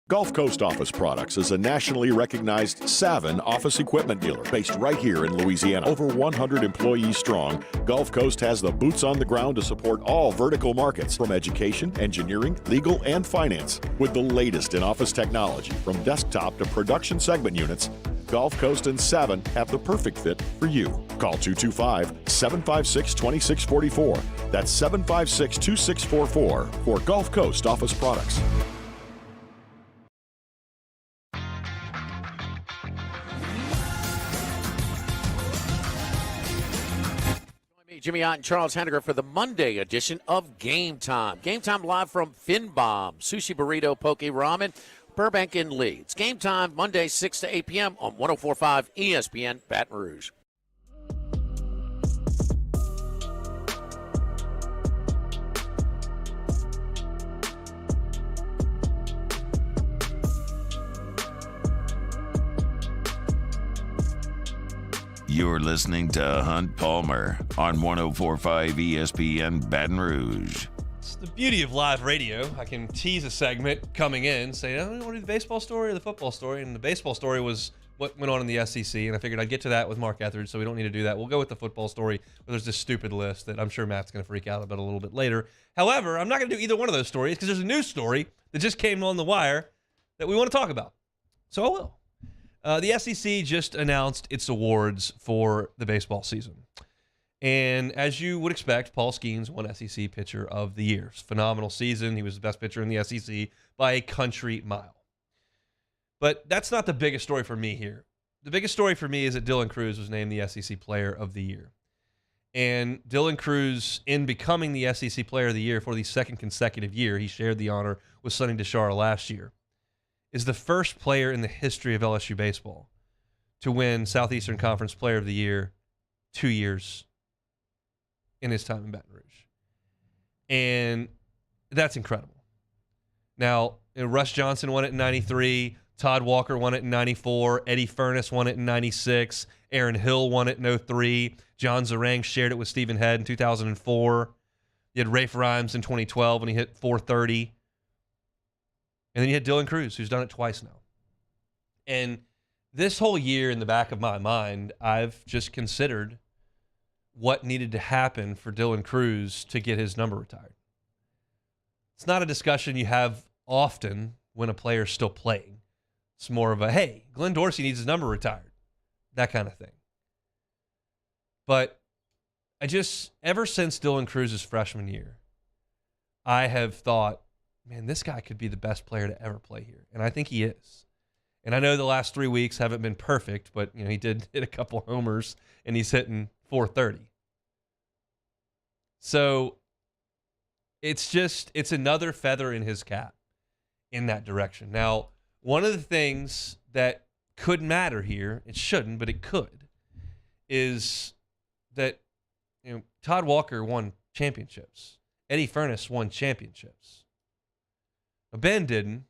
Gulf Coast Office Products is a nationally recognized Savin office equipment dealer based right here in Louisiana. Over 100 employees strong, Gulf Coast has the boots on the ground to support all vertical markets, from education, engineering, legal, and finance. With the latest in office technology, from desktop to production segment units, Gulf Coast and Savin have the perfect fit for you. Call 225-756-2644. That's 756-2644 for Gulf Coast Office Products. Jimmy Ott and Charles Henniger for the Monday edition of Game Time. Game Time live from Fin Bomb, Sushi Burrito, Poke Ramen, Burbank and Lee. It's Game Time Monday, 6 to 8 p.m. on 104.5 ESPN Baton Rouge. You're listening to Hunt Palmer on 104.5 ESPN Baton Rouge. It's the beauty of live radio. I can tease a segment coming in, say, oh, you want to do the baseball story or the football story? And the baseball story was what went on in the SEC, and I figured I'd get to that with Mark Etheridge, so we don't need to do that. We'll go with the football story, where there's this stupid list that I'm sure Matt's going to freak out about a little bit later. However, I'm not going to do either one of those stories because there's a news story that just came on the wire that we want to talk about. So I will. The SEC just announced its awards for the baseball season. And as you would expect, Paul Skeens won SEC Pitcher of the Year. Phenomenal season. He was the best pitcher in the SEC by a country mile. But that's not the biggest story for me here. The biggest story for me is that Dylan Crews was named the SEC Player of the Year. And Dylan Crews, in becoming the SEC Player of the Year for the second consecutive year, he shared the honor with Sonny DeChara last year, is the first player in the history of LSU baseball to win Southeastern Conference Player of the Year 2 years in his time in Baton Rouge. And that's incredible. Now, Russ Johnson won it in 93. Todd Walker won it in 94. Eddie Furness won it in 96. Aaron Hill won it in 03. John Zarang shared it with Stephen Head in 2004. You had Rafe Rhymes in 2012 when he hit 430. And then you had Dylan Crews, who's done it twice now. And this whole year in the back of my mind, I've just considered what needed to happen for Dylan Cruz to get his number retired. It's not a discussion you have often when a player's still playing. It's more of a, hey, Glenn Dorsey needs his number retired, that kind of thing. But ever since Dylan Cruz's freshman year, I have thought, man, this guy could be the best player to ever play here. And I think he is. And I know the last 3 weeks haven't been perfect, but he did hit a couple homers, and he's hitting .430. So it's another feather in his cap in that direction. Now, one of the things that could matter here, it shouldn't, but it could, is that Todd Walker won championships. Eddie Furness won championships. Now, Ben didn't.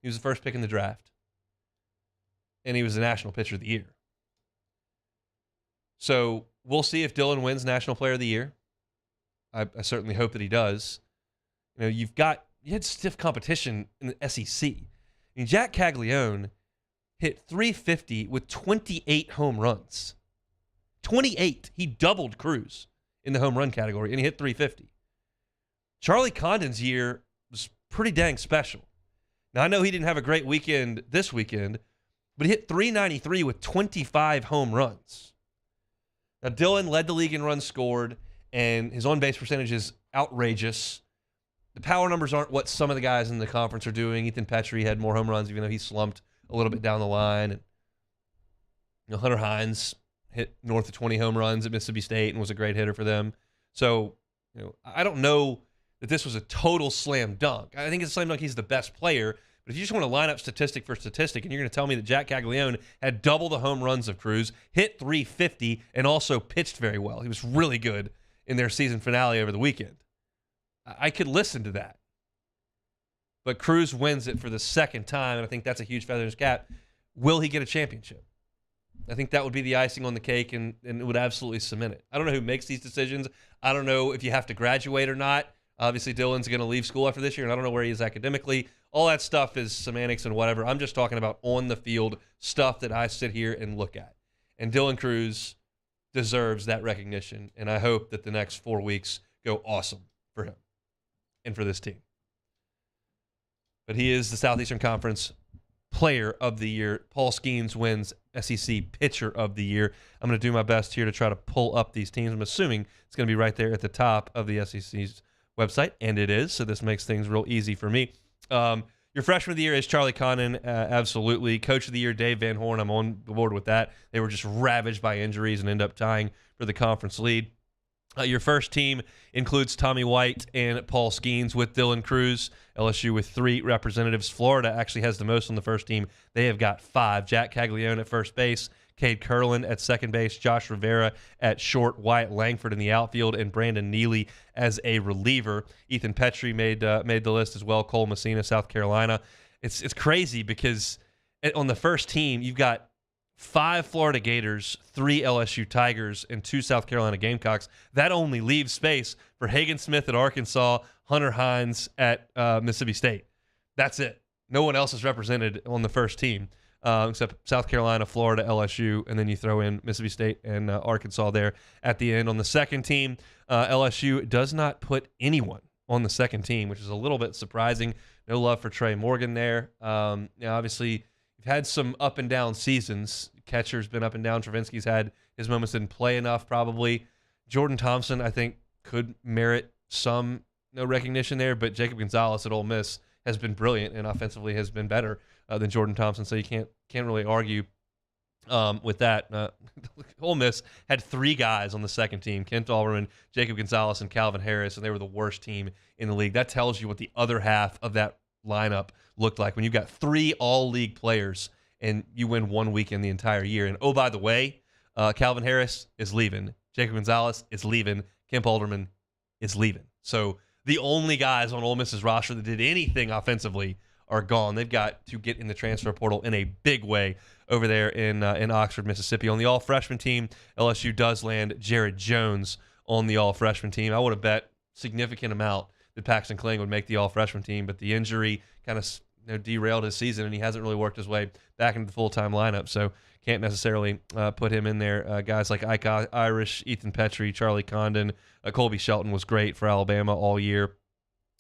He was the first pick in the draft. And he was the National Pitcher of the Year. So we'll see if Dylan wins National Player of the Year. I certainly hope that he does. You had stiff competition in the SEC. Jack Caglione hit .350 with 28 home runs. 28. He doubled Cruz in the home run category, and he hit .350. Charlie Condon's year was pretty dang special. Now, I know he didn't have a great weekend this weekend, but he hit .393 with 25 home runs. Now, Dylan led the league in runs scored, and his on-base percentage is outrageous. The power numbers aren't what some of the guys in the conference are doing. Ethan Petrie had more home runs, even though he slumped a little bit down the line. And Hunter Hines hit north of 20 home runs at Mississippi State and was a great hitter for them. So, I don't know that this was a total slam dunk. I think it's a slam dunk. He's the best player. But if you just want to line up statistic for statistic, and you're going to tell me that Jack Caglione had double the home runs of Cruz, hit .350, and also pitched very well. He was really good in their season finale over the weekend. I could listen to that. But Cruz wins it for the second time, and I think that's a huge feather in his cap. Will he get a championship? I think that would be the icing on the cake, and it would absolutely cement it. I don't know who makes these decisions. I don't know if you have to graduate or not. Obviously, Dylan's going to leave school after this year, and I don't know where he is academically. All that stuff is semantics and whatever. I'm just talking about on-the-field stuff that I sit here and look at. And Dylan Cruz deserves that recognition, and I hope that the next 4 weeks go awesome for him and for this team. But he is the Southeastern Conference Player of the Year. Paul Skeens wins SEC Pitcher of the Year. I'm going to do my best here to try to pull up these teams. I'm assuming it's going to be right there at the top of the SEC's website, and it is, so this makes things real easy for me. Your freshman of the year is Charlie Condon, absolutely. Coach of the year, Dave Van Horn. I'm on board with that. They were just ravaged by injuries and end up tying for the conference lead. Your first team includes Tommy White and Paul Skeens with Dylan Cruz. LSU with 3 representatives. Florida actually has the most on the first team. They have got 5. Jack Caglione at first base, Cade Curlin at second base, Josh Rivera at short, Wyatt Langford in the outfield, and Brandon Neely as a reliever. Ethan Petrie made the list as well. Cole Messina, South Carolina. It's crazy because on the first team, you've got 5 Florida Gators, 3 LSU Tigers, and 2 South Carolina Gamecocks. That only leaves space for Hagen Smith at Arkansas, Hunter Hines at Mississippi State. That's it. No one else is represented on the first team except South Carolina, Florida, LSU, and then you throw in Mississippi State and Arkansas there at the end. On the second team, LSU does not put anyone on the second team, which is a little bit surprising. No love for Trey Morgan there. Obviously, you've had some up and down seasons. Catcher's been up and down. Travinsky's had his moments, didn't play enough probably. Jordan Thompson, I think, could merit some recognition there, but Jacob Gonzalez at Ole Miss has been brilliant and offensively has been better than Jordan Thompson, so you can't really argue with that. Ole Miss had 3 guys on the second team, Kent Alberman, Jacob Gonzalez, and Calvin Harris, and they were the worst team in the league. That tells you what the other half of that lineup looked like when you've got 3 all-league players and you win 1 weekend the entire year. And, oh, by the way, Calvin Harris is leaving. Jacob Gonzalez is leaving. Kemp Alderman is leaving. So the only guys on Ole Miss's roster that did anything offensively are gone. They've got to get in the transfer portal in a big way over there in Oxford, Mississippi. On the all-freshman team, LSU does land Jared Jones on the all-freshman team. I would have bet significant amount that Paxton Kling would make the all-freshman team, but the injury kind of derailed his season, and he hasn't really worked his way back into the full-time lineup. So can't necessarily put him in there. Guys like Ike Irish, Ethan Petrie, Charlie Condon, Colby Shelton was great for Alabama all year.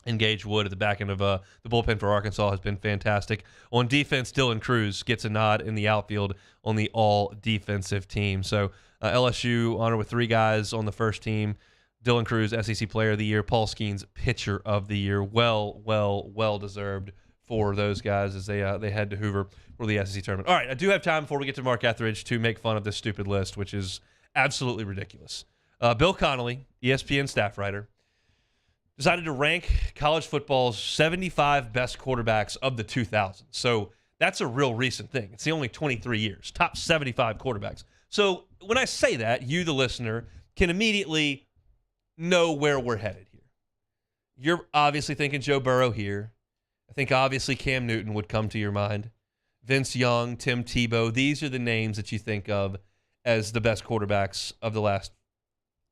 And Gage Wood at the back end of the bullpen for Arkansas has been fantastic. On defense, Dylan Cruz gets a nod in the outfield on the all-defensive team. So LSU honored with 3 guys on the first team. Dylan Cruz, SEC Player of the Year. Paul Skeens, Pitcher of the Year. Well deserved for those guys as they head to Hoover for the SEC tournament. All right, I do have time before we get to Mark Etheridge to make fun of this stupid list, which is absolutely ridiculous. Bill Connolly, ESPN staff writer, decided to rank college football's 75 best quarterbacks of the 2000s. So that's a real recent thing. It's the only 23 years, top 75 quarterbacks. So when I say that, you, the listener, can immediately know where we're headed here. You're obviously thinking Joe Burrow here. I think obviously Cam Newton would come to your mind. Vince Young, Tim Tebow, these are the names that you think of as the best quarterbacks of the last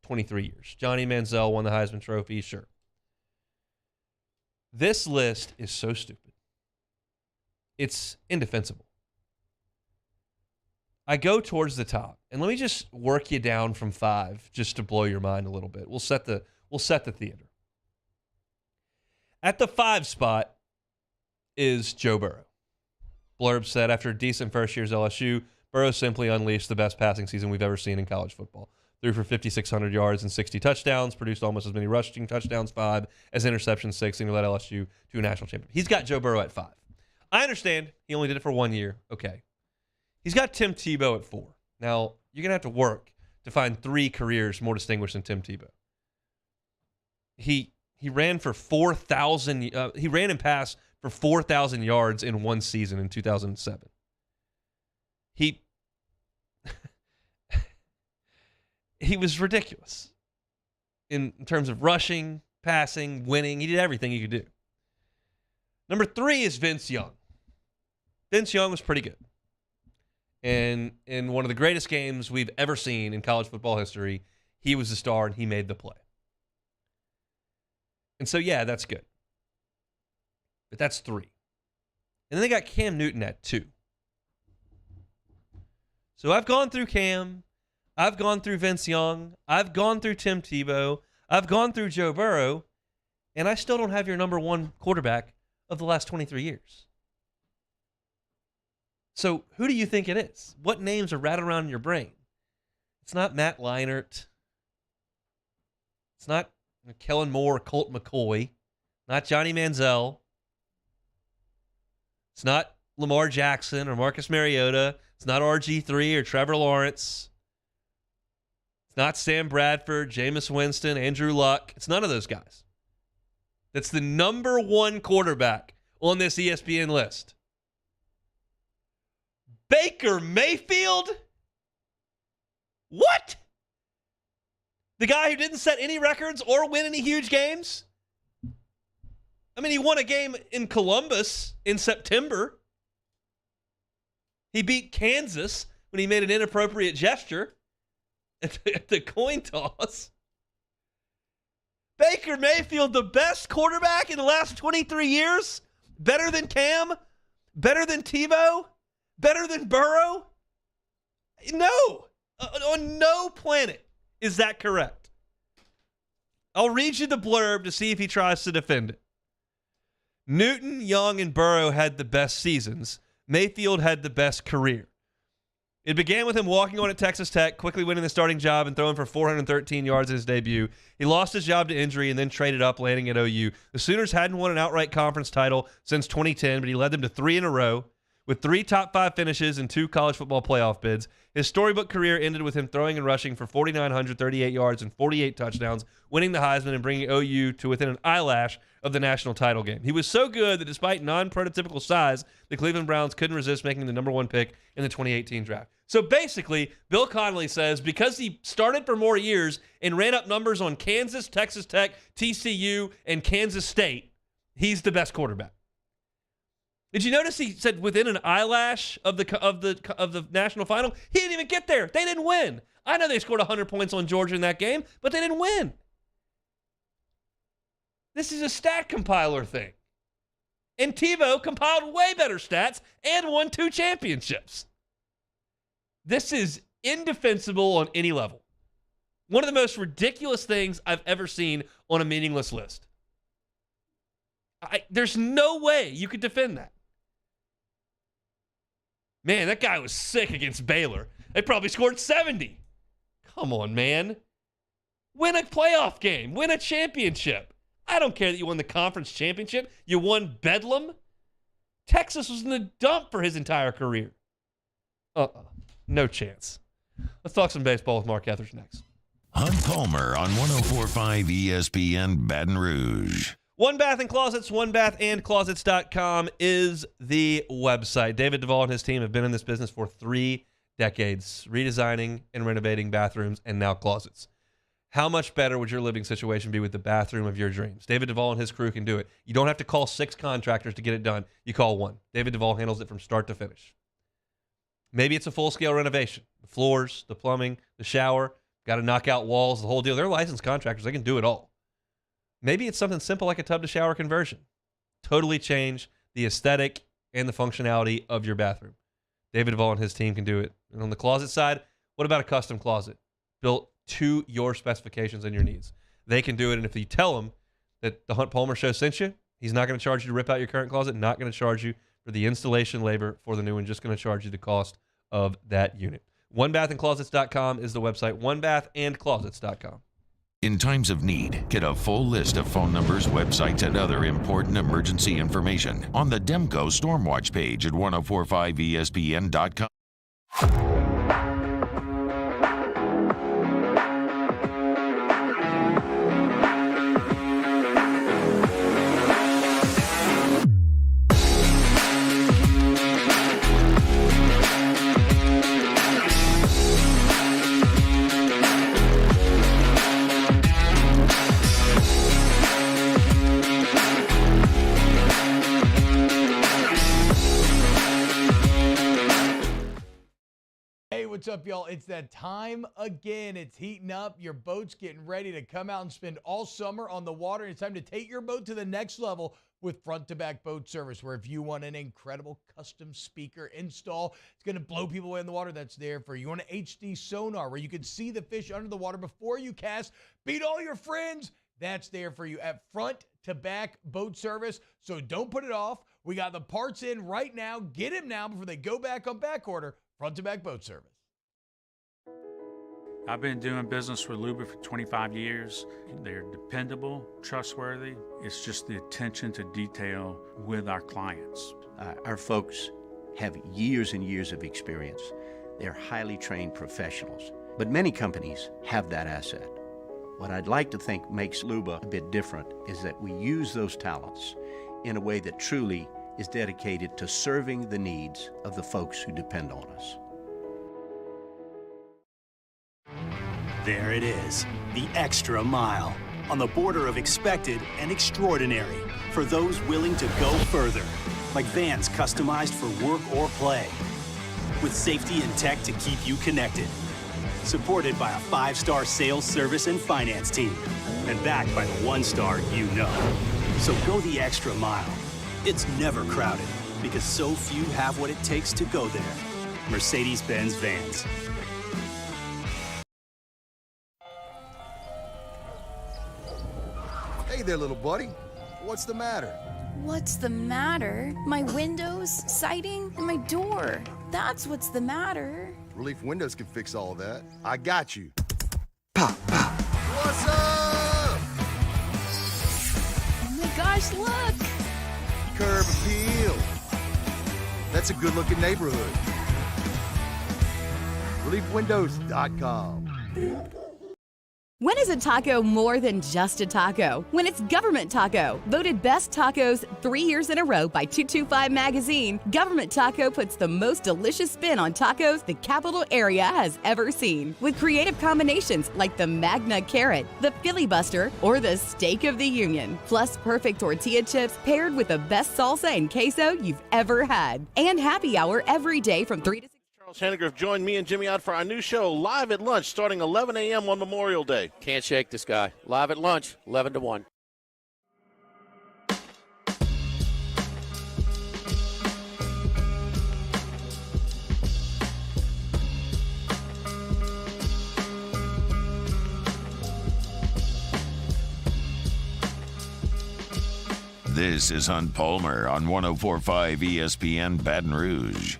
23 years. Johnny Manziel won the Heisman Trophy, sure. This list is so stupid. It's indefensible. I go towards the top, and let me just work you down from 5 just to blow your mind a little bit. We'll set the theater. At the 5 spot is Joe Burrow. Blurb said, after a decent first year's LSU, Burrow simply unleashed the best passing season we've ever seen in college football. Threw for 5,600 yards and 60 touchdowns, produced almost as many rushing touchdowns, 5, as interceptions, 6, and he led LSU to a national championship. He's got Joe Burrow at 5. I understand he only did it for 1 year. Okay. He's got Tim Tebow at 4. Now, you're going to have to work to find 3 careers more distinguished than Tim Tebow. He ran for 4,000. He ran and passed for 4,000 yards in one season in 2007. He was ridiculous in terms of rushing, passing, winning. He did everything he could do. Number 3 is Vince Young. Vince Young was pretty good. And in one of the greatest games we've ever seen in college football history, he was the star and he made the play. And so, yeah, that's good. But that's 3. And then they got Cam Newton at 2. So I've gone through Cam. I've gone through Vince Young. I've gone through Tim Tebow. I've gone through Joe Burrow. And I still don't have your number 1 quarterback of the last 23 years. So who do you think it is? What names are rattling around in your brain? It's not Matt Leinart. It's not Kellen Moore or Colt McCoy. Not Johnny Manziel. It's not Lamar Jackson or Marcus Mariota. It's not RG3 or Trevor Lawrence. It's not Sam Bradford, Jameis Winston, Andrew Luck. It's none of those guys. That's the number 1 quarterback on this ESPN list. Baker Mayfield? What? The guy who didn't set any records or win any huge games? I mean, he won a game in Columbus in September. He beat Kansas when he made an inappropriate gesture at the coin toss. Baker Mayfield, the best quarterback in the last 23 years? Better than Cam? Better than Tebow? Better than Burrow? No. On no planet is that correct. I'll read you the blurb to see if he tries to defend it. Newton, Young, and Burrow had the best seasons. Mayfield had the best career. It began with him walking on at Texas Tech, quickly winning the starting job and throwing for 413 yards in his debut. He lost his job to injury and then traded up, landing at OU. The Sooners hadn't won an outright conference title since 2010, but he led them to 3 in a row with 3 top 5 finishes and 2 college football playoff bids. His storybook career ended with him throwing and rushing for 4,938 yards and 48 touchdowns, winning the Heisman and bringing OU to within an eyelash of the national title game. He was so good that despite non-prototypical size, the Cleveland Browns couldn't resist making the number 1 pick in the 2018 draft. So basically, Bill Connolly says because he started for more years and ran up numbers on Kansas, Texas Tech, TCU, and Kansas State, he's the best quarterback. Did you notice he said within an eyelash of the national final? He didn't even get there. They didn't win. I know they scored 100 points on Georgia in that game, but they didn't win. This is a stat compiler thing. And Tebow compiled way better stats and won 2 championships. This is indefensible on any level. One of the most ridiculous things I've ever seen on a meaningless list. There's no way you could defend that. Man, that guy was sick against Baylor. They probably scored 70. Come on, man. Win a playoff game. Win a championship. I don't care that you won the conference championship. You won Bedlam. Texas was in the dump for his entire career. No chance. Let's talk some baseball with Mark Etheridge next. Hunt Palmer on 104.5 ESPN Baton Rouge. One Bath and Closets, onebathandclosets.com is the website. David Duvall and his team have been in this business for 3 decades, redesigning and renovating bathrooms and now closets. How much better would your living situation be with the bathroom of your dreams? David Duvall and his crew can do it. You don't have to call 6 contractors to get it done. You call one. David Duvall handles it from start to finish. Maybe it's a full-scale renovation. The floors, the plumbing, the shower, got to knock out walls, the whole deal. They're licensed contractors. They can do it all. Maybe it's something simple like a tub-to-shower conversion. Totally change the aesthetic and the functionality of your bathroom. David Duvall and his team can do it. And on the closet side, what about a custom closet built to your specifications and your needs? They can do it, and if you tell them that the Hunt Palmer Show sent you, he's not going to charge you to rip out your current closet, not going to charge you for the installation labor for the new one, just going to charge you the cost of that unit. Onebathandclosets.com is the website, onebathandclosets.com. In times of need, get a full list of phone numbers, websites, and other important emergency information on the Demco Stormwatch page at 1045ESPN.com. What's up, y'all? It's that time again. It's heating up. Your boat's getting ready to come out and spend all summer on the water. It's time to take your boat to the next level with front-to-back boat service, where if you want an incredible custom speaker install, it's going to blow people away in the water, that's there for you. You want an HD sonar where you can see the fish under the water before you cast, beat all your friends, that's there for you at front-to-back boat service. So don't put it off. We got the parts in right now. Get them now before they go back on back order. Front-to-back boat service. I've been doing business with Luba for 25 years. They're dependable, trustworthy. It's just the attention to detail with our clients. Our folks have years and years of experience. They're highly trained professionals. But many companies have that asset. What I'd like to think makes Luba a bit different is that we use those talents in a way that truly is dedicated to serving the needs of the folks who depend on us. There it is, the extra mile, on the border of expected and extraordinary, for those willing to go further, like vans customized for work or play, with safety and tech to keep you connected, supported by a 5-star sales, service, and finance team, and backed by the 1-star you know. So go the extra mile. It's never crowded, because so few have what it takes to go there. Mercedes-Benz Vans. Hey there, little buddy. What's the matter? What's the matter? My windows, siding, and my door. That's what's the matter. Relief Windows can fix all of that. I got you. Pop, pop. What's up? Oh my gosh, look! Curb appeal. That's a good-looking neighborhood. ReliefWindows.com. When is a taco more than just a taco? When it's Government Taco. Voted best tacos 3 years in a row by 225 Magazine, Government Taco puts the most delicious spin on tacos the capital area has ever seen. With creative combinations like the Magna Carrot, the Filibuster, or the Steak of the Union. Plus perfect tortilla chips paired with the best salsa and queso you've ever had. And happy hour every day from 3 to 6. Henniger joined me and Jimmy out for our new show, Live at Lunch, starting 11 a.m. on Memorial Day. Can't shake this guy. Live at lunch, 11 to 1. This is Hunt Palmer on 104.5 ESPN Baton Rouge.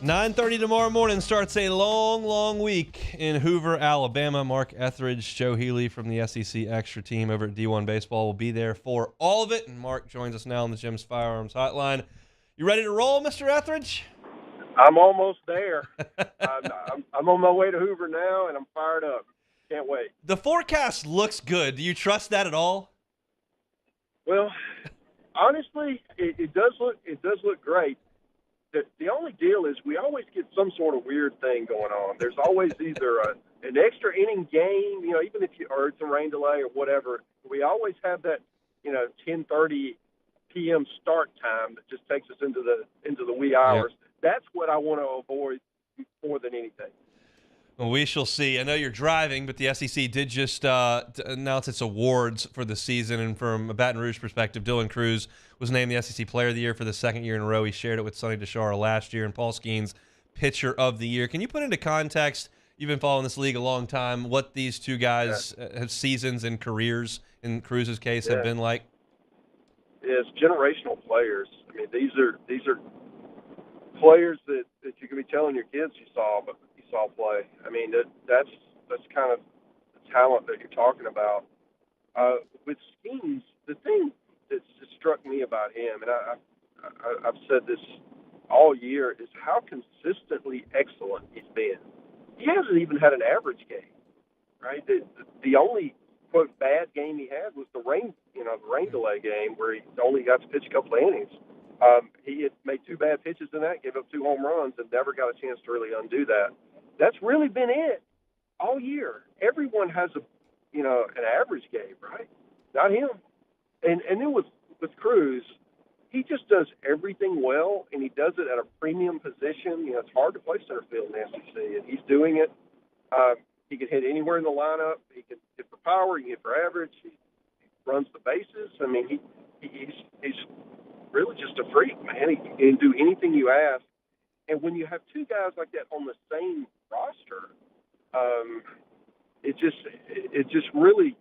9:30 tomorrow morning starts a long week in Hoover, Alabama. Mark Etheridge, Joe Healy from the SEC Extra team over at D1 Baseball will be there for all of it. And Mark joins us now on the Jim's Firearms Hotline. You ready to roll, Mr. Etheridge? I'm almost there. I'm on my way to Hoover now, and I'm fired up. Can't wait. The forecast looks good. Do you trust that at all? Well, honestly, it does look great. The only deal is we always get some sort of weird thing going on. There's always either an extra inning game, even if or it's a rain delay or whatever. We always have that, 10:30 p.m. start time that just takes us into the wee hours. Yep. That's what I want to avoid more than anything. Well, we shall see. I know you're driving, but the SEC did just announce its awards for the season. And from a Baton Rouge perspective, Dylan Cruz was named the SEC Player of the Year for the second year in a row. He shared it with Sonny DeShara last year, and Paul Skeens Pitcher of the Year. Can you put into context, you've been following this league a long time, what these two guys' seasons and careers, in Cruz's case, have been like? It's generational players. I mean, these are players that you can be telling your kids you saw play. I mean, that's kind of the talent that you're talking about. With Skeens, the thing that's just struck me about him, and I've said this all year, is how consistently excellent he's been. He hasn't even had an average game, right? The only quote bad game he had was the rain delay game where he only got to pitch a couple of innings. He had made two bad pitches in that, gave up 2 home runs, and never got a chance to really undo that. That's really been it all year. Everyone has an average game, right? Not him. And then with Cruz, he just does everything well, and he does it at a premium position. It's hard to play center field in the SEC, and he's doing it. He can hit anywhere in the lineup. He can hit for power. He can hit for average. He runs the bases. I mean, he's really just a freak, man. He can do anything you ask. And when you have two guys like that on the same roster, it just really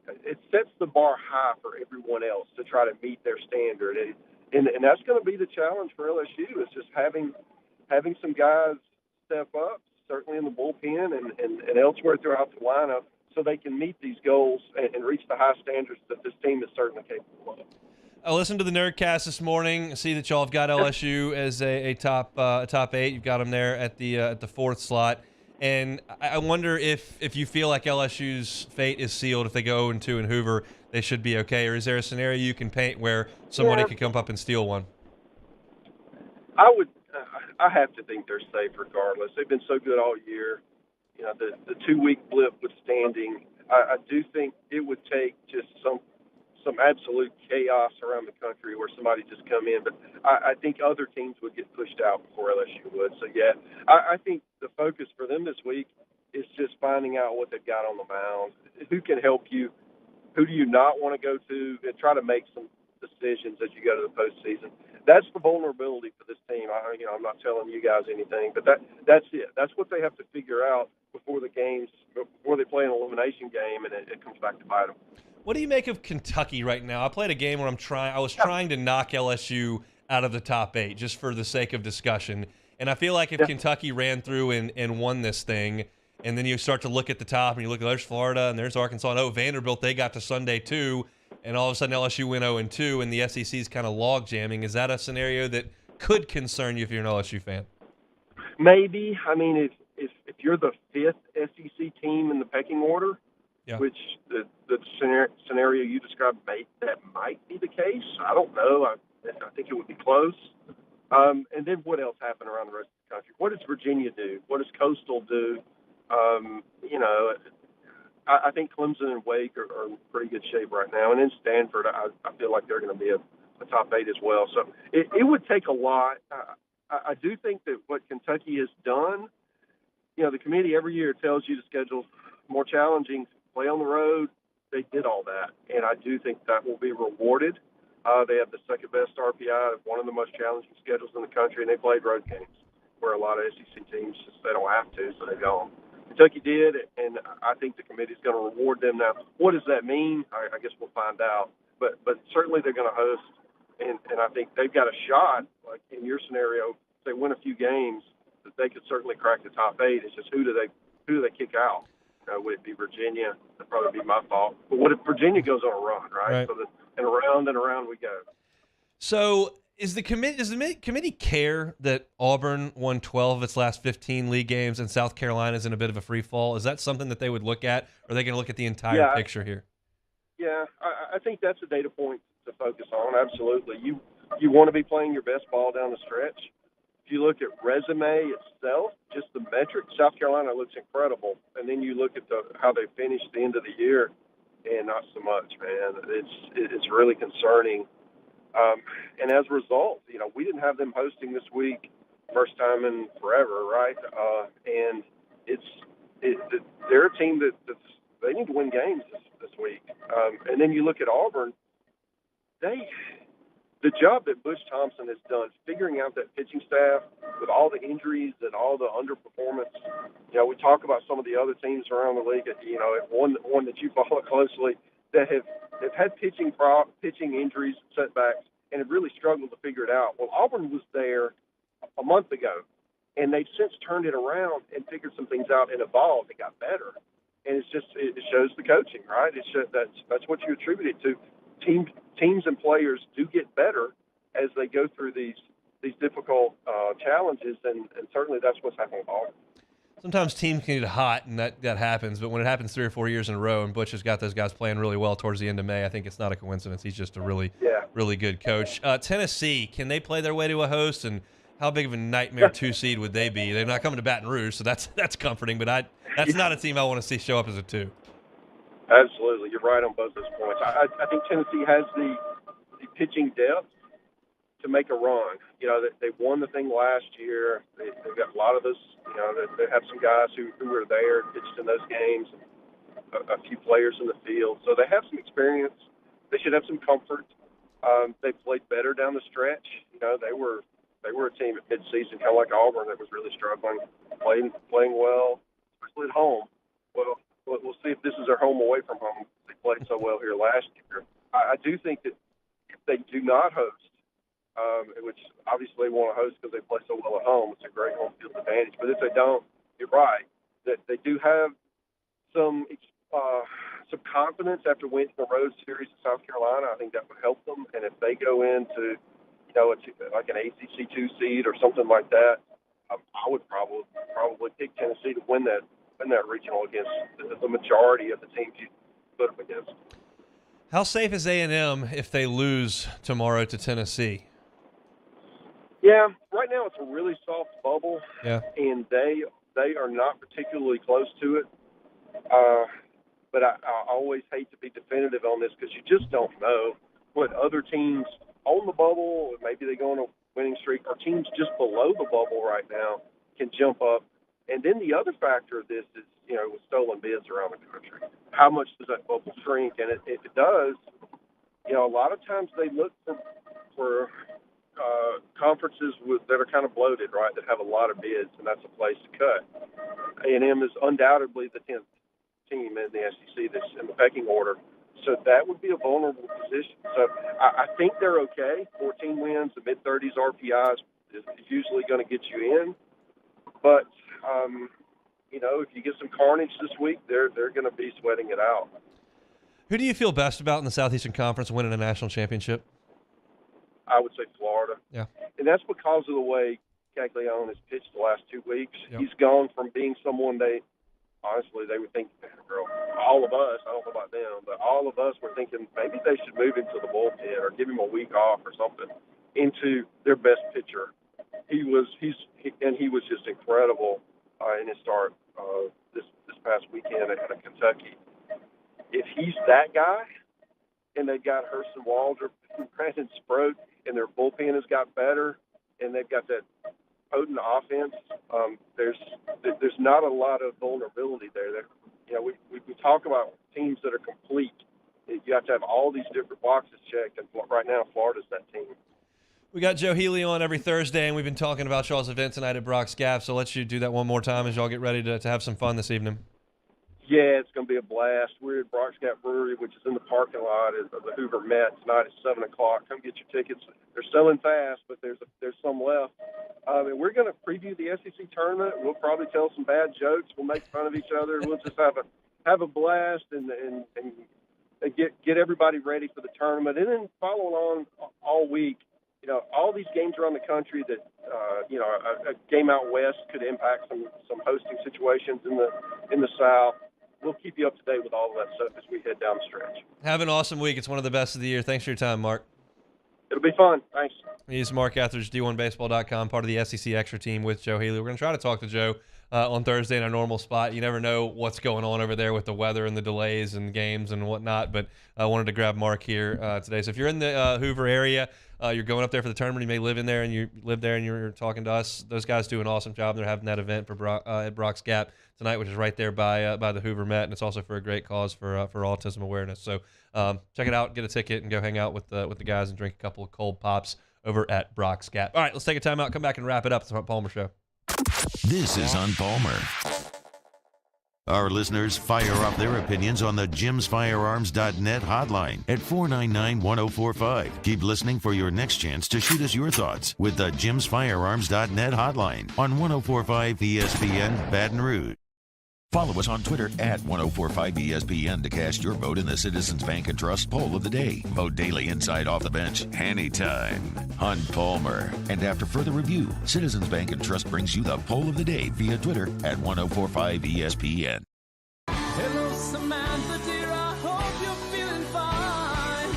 sets the bar high for everyone else to try to meet their standard. And that's going to be the challenge for LSU, is just having some guys step up, certainly in the bullpen and elsewhere throughout the lineup, so they can meet these goals and reach the high standards that this team is certainly capable of. I listened to the Nerdcast this morning. I see that y'all have got LSU as a top 8. You've got them there at the fourth slot. And I wonder if you feel like LSU's fate is sealed. If they go 0-2 in Hoover, they should be okay. Or is there a scenario you can paint where somebody could come up and steal one? I have to think they're safe regardless. They've been so good all year. The 2-week blip withstanding, I do think it would take just some absolute chaos around the country where somebody just come in. But I think other teams would get pushed out before LSU would. So, I think the focus for them this week is just finding out what they've got on the mound. Who can help you? Who do you not want to go to? And try to make some decisions as you go to the postseason. That's the vulnerability for this team. I'm not telling you guys anything, but that's it. That's what they have to figure out before they play an elimination game, and it comes back to bite them. What do you make of Kentucky right now? I played a game where I was trying to knock LSU out of the top 8 just for the sake of discussion. And I feel like if Kentucky ran through and won this thing, and then you start to look at the top and you look at there's Florida and there's Arkansas, and Vanderbilt, they got to Sunday too, and all of a sudden LSU went 0-2 and the SEC's kind of log jamming. Is that a scenario that could concern you if you're an LSU fan? Maybe. I mean, if you're the 5th SEC team in the pecking order, which the scenario you described, that might be the case. I don't know. I think it would be close. And then what else happened around the rest of the country? What does Virginia do? What does Coastal do? I think Clemson and Wake are in pretty good shape right now. And then Stanford, I feel like they're going to be a top 8 as well. So it would take a lot. I do think that what Kentucky has done, the committee every year tells you to schedule more challenging, play on the road. They did all that, and I do think that will be rewarded. They have the second best RPI, one of the most challenging schedules in the country, and they played road games where a lot of SEC teams they don't have to, so they go. Kentucky did, and I think the committee is going to reward them. Now, what does that mean? I guess we'll find out. But certainly they're going to host and I think they've got a shot, like in your scenario, if they win a few games, that they could certainly crack the top 8. It's just who do they kick out? Would it be Virginia? That'd probably be my fault. But what if Virginia goes on a run, right? So and around we go. So does the committee care that Auburn won 12 of its last 15 league games and South Carolina's in a bit of a free fall? Is that something that they would look at, or are they going to look at the entire picture here? Yeah, I think that's a data point to focus on. Absolutely. You want to be playing your best ball down the stretch. If you look at resume itself, just the metrics, South Carolina looks incredible. And then you look at how they finished the end of the year, and not so much, man. It's really concerning. And as a result, we didn't have them hosting this week, first time in forever, right? And they're a team they need to win games this week. And then you look at Auburn, the job that Butch Thompson has done, figuring out that pitching staff with all the injuries and all the underperformance. We talk about some of the other teams around the league. One that you follow closely that have had pitching injuries, setbacks, and have really struggled to figure it out. Well, Auburn was there a month ago, and they've since turned it around and figured some things out and evolved and got better. And it shows the coaching, right? That's what you attribute it to. Teams and players do get better as they go through these difficult challenges, and certainly that's what's happening with Auburn. Sometimes teams can get hot, and that happens. But when it happens 3 or 4 years in a row, and Butch has got those guys playing really well towards the end of May, I think it's not a coincidence. He's just a really good coach. Tennessee, can they play their way to a host? And how big of a nightmare 2 seed would they be? They're not coming to Baton Rouge, so that's comforting. But that's not a team I want to see show up as a 2. Absolutely, you're right on both those points. I think Tennessee has the pitching depth to make a run. They won the thing last year. They've got a lot of us. They have some guys who were there, pitched in those games, a few players in the field. So they have some experience. They should have some comfort. They played better down the stretch. They were a team at midseason, kind of like Auburn, that was really struggling, playing well, especially at home. Well, we'll see if this is their home away from home. They played so well here last year. I do think that if they do not host, which obviously they want to host because they play so well at home, it's a great home field advantage. But if they don't, you're right, that they do have some confidence after winning the road series in South Carolina. I think that would help them. And if they go into, like an ACC 2 seed or something like that, I would probably pick Tennessee to win that regional against the majority of the teams you put up against. How safe is A&M if they lose tomorrow to Tennessee? Yeah, right now it's a really soft bubble, and they are not particularly close to it. But I always hate to be definitive on this because you just don't know what other teams on the bubble, maybe they go on a winning streak, or teams just below the bubble right now can jump up. And then the other factor of this is, with stolen bids around the country, how much does that bubble shrink? And if it does, a lot of times they look for conferences that are kind of bloated, right, that have a lot of bids, and that's a place to cut. A&M is undoubtedly the 10th team in the SEC that's in the pecking order. So that would be a vulnerable position. So I think they're okay. 14 wins, the mid-30s RPIs is usually going to get you in. But, if you get some carnage this week, they're going to be sweating it out. Who do you feel best about in the Southeastern Conference winning a national championship? I would say Florida. Yeah. And that's because of the way Caglione has pitched the last 2 weeks. Yep. He's gone from being someone they would think, all of us, I don't know about them, but all of us were thinking maybe they should move him to the bullpen or give him a week off or something, into their best pitcher. He was just incredible in his start this past weekend at Kentucky. If he's that guy, and they've got Hurston Waldrop and Brandon Sproat, and their bullpen has got better, and they've got that potent offense, there's not a lot of vulnerability there. We talk about teams that are complete. You have to have all these different boxes checked, and right now Florida's that team. We got Joe Healy on every Thursday, and we've been talking about y'all's event tonight at Brock's Gap, so let's you do that one more time as y'all get ready to have some fun this evening. Yeah, it's going to be a blast. We're at Brock's Gap Brewery, which is in the parking lot of the Hoover Met tonight at 7 o'clock. Come get your tickets. They're selling fast, but there's some left. And we're going to preview the SEC tournament. We'll probably tell some bad jokes. We'll make fun of each other. We'll just have a blast and get everybody ready for the tournament. And then follow along all week. You know, all these games around the country that, a game out west could impact some hosting situations in the South. We'll keep you up to date with all of that stuff as we head down the stretch. Have an awesome week. It's one of the best of the year. Thanks for your time, Mark. It'll be fun. Thanks. He's Mark Etheridge, D1Baseball.com, part of the SEC Extra team with Joe Healy. We're going to try to talk to Joe on Thursday in our normal spot. You never know what's going on over there with the weather and the delays and games and whatnot, but I wanted to grab Mark here today. So if you're in the Hoover area, you're going up there for the tournament, you may live there and you're talking to us. Those guys do an awesome job. They're having that event for at Brock's Gap tonight, which is right there by the Hoover Met, and it's also for a great cause for autism awareness. So check it out, get a ticket, and go hang out with the guys and drink a couple of cold pops over at Brock's Gap. All right, let's take a time out, come back and wrap it up. It's the Hunt Palmer Show. This is Hunt Palmer. Our listeners fire up their opinions on the jimsfirearms.net hotline at 499-1045. Keep listening for your next chance to shoot us your thoughts with the jimsfirearms.net hotline on 1045 ESPN Baton Rouge. Follow us on Twitter at 1045ESPN to cast your vote in the Citizens Bank and Trust poll of the day. Vote daily inside off the bench, anytime. Hunt Palmer. And after further review, Citizens Bank and Trust brings you the poll of the day via Twitter at 1045ESPN. Hello, Samantha, dear, I hope you're feeling fine.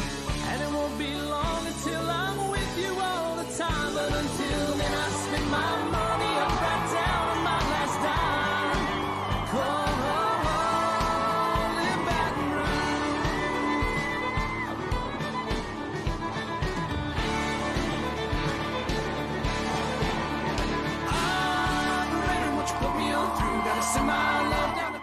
And it won't be long until I'm with you all the time. But until then, I spend my money up right down on my last dime. Come home in Baton Rouge. Operator, what you put me on through? Gotta send my love down the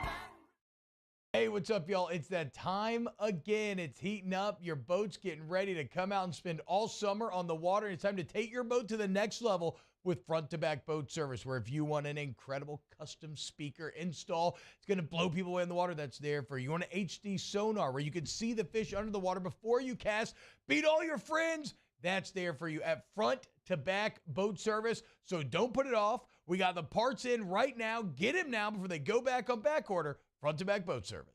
Hey, what's up, y'all? It's that time again. It's heating up. Your boat's getting ready to come out and spend all summer on the water. It's time to take your boat to the next level with front-to-back boat service, where if you want an incredible custom speaker install, it's going to blow people away in the water, that's there for you. You want an HD sonar where you can see the fish under the water before you cast, beat all your friends, that's there for you at front-to-back boat service. So don't put it off. We got the parts in right now. Get them now before they go back on back order. Front-to-back boat service.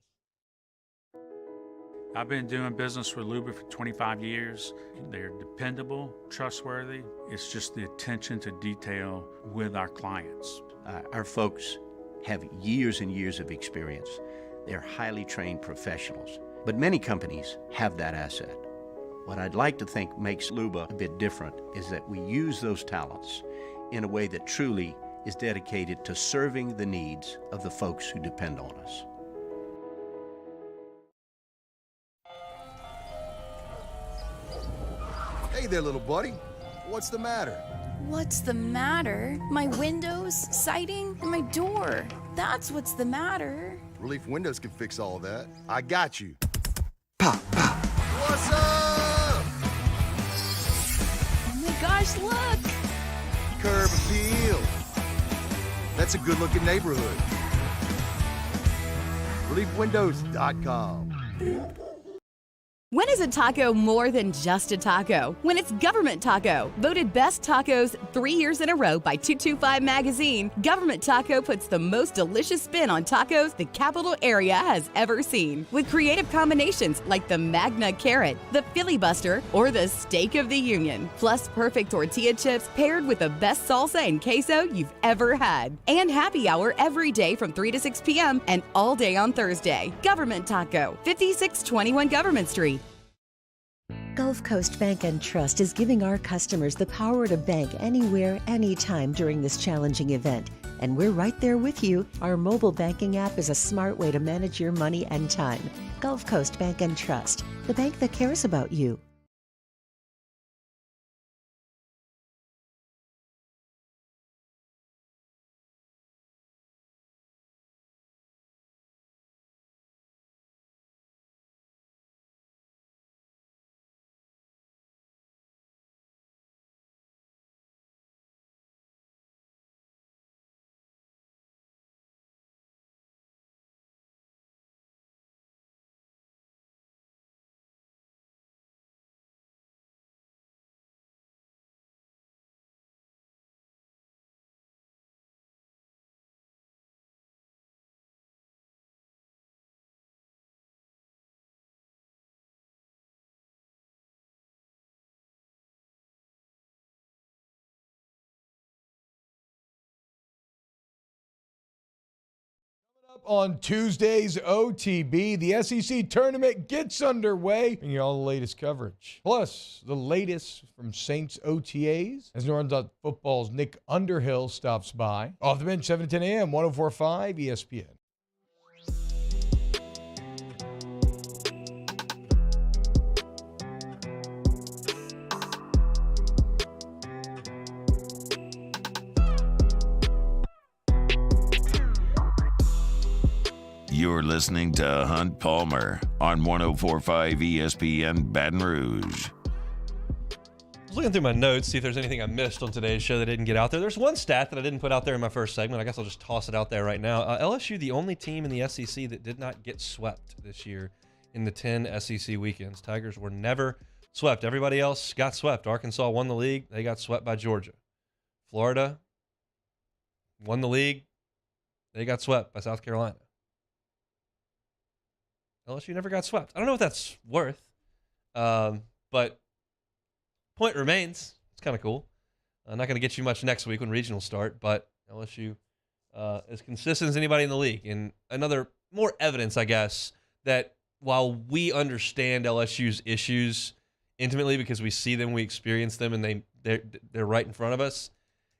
I've been doing business with Luba for 25 years. They're dependable, trustworthy. It's just the attention to detail with our clients. Our folks have years and years of experience. They're highly trained professionals. But many companies have that asset. What I'd like to think makes Luba a bit different is that we use those talents in a way that truly is dedicated to serving the needs of the folks who depend on us. Hey there, little buddy. What's the matter? What's the matter? My windows, siding, and my door. That's what's the matter. Relief Windows can fix all that. I got you. Pop, pop. What's up? Oh my gosh, look! Curb appeal. That's a good-looking neighborhood. ReliefWindows.com. When is a taco more than just a taco? When it's Government Taco. Voted best tacos 3 years in a row by 225 Magazine, Government Taco puts the most delicious spin on tacos the capital area has ever seen. With creative combinations like the Magna Carrot, the Filibuster, or the Steak of the Union. Plus perfect tortilla chips paired with the best salsa and queso you've ever had. And happy hour every day from 3 to 6 p.m. and all day on Thursday. Government Taco, 5621 Government Street. Gulf Coast Bank and Trust is giving our customers the power to bank anywhere, anytime during this challenging event. And we're right there with you. Our mobile banking app is a smart way to manage your money and time. Gulf Coast Bank and Trust, the bank that cares about you. on Tuesday's OTB. The SEC tournament gets underway. Bringing you all the latest coverage. Plus, the latest from Saints OTAs as New Orleans Football's Nick Underhill stops by. Off the bench, 7 to 10 a.m., 104.5 ESPN. You're listening to Hunt Palmer on 104.5 ESPN Baton Rouge. I was looking through my notes, see if there's anything I missed on today's show that didn't get out there. There's one stat that I didn't put out there in my first segment. I guess I'll just toss it out there right now. LSU, the only team in the SEC that did not get swept this year in the 10 SEC weekends. Tigers were never swept. Everybody else got swept. Arkansas won the league. They got swept by Georgia. Florida won the league. They got swept by South Carolina. LSU never got swept. I don't know what that's worth, but point remains. It's kind of cool. I'm not going to get you much next week when regionals start, but LSU as consistent as anybody in the league. And another more evidence, I guess, that while we understand LSU's issues intimately because we see them, we experience them, and they're right in front of us,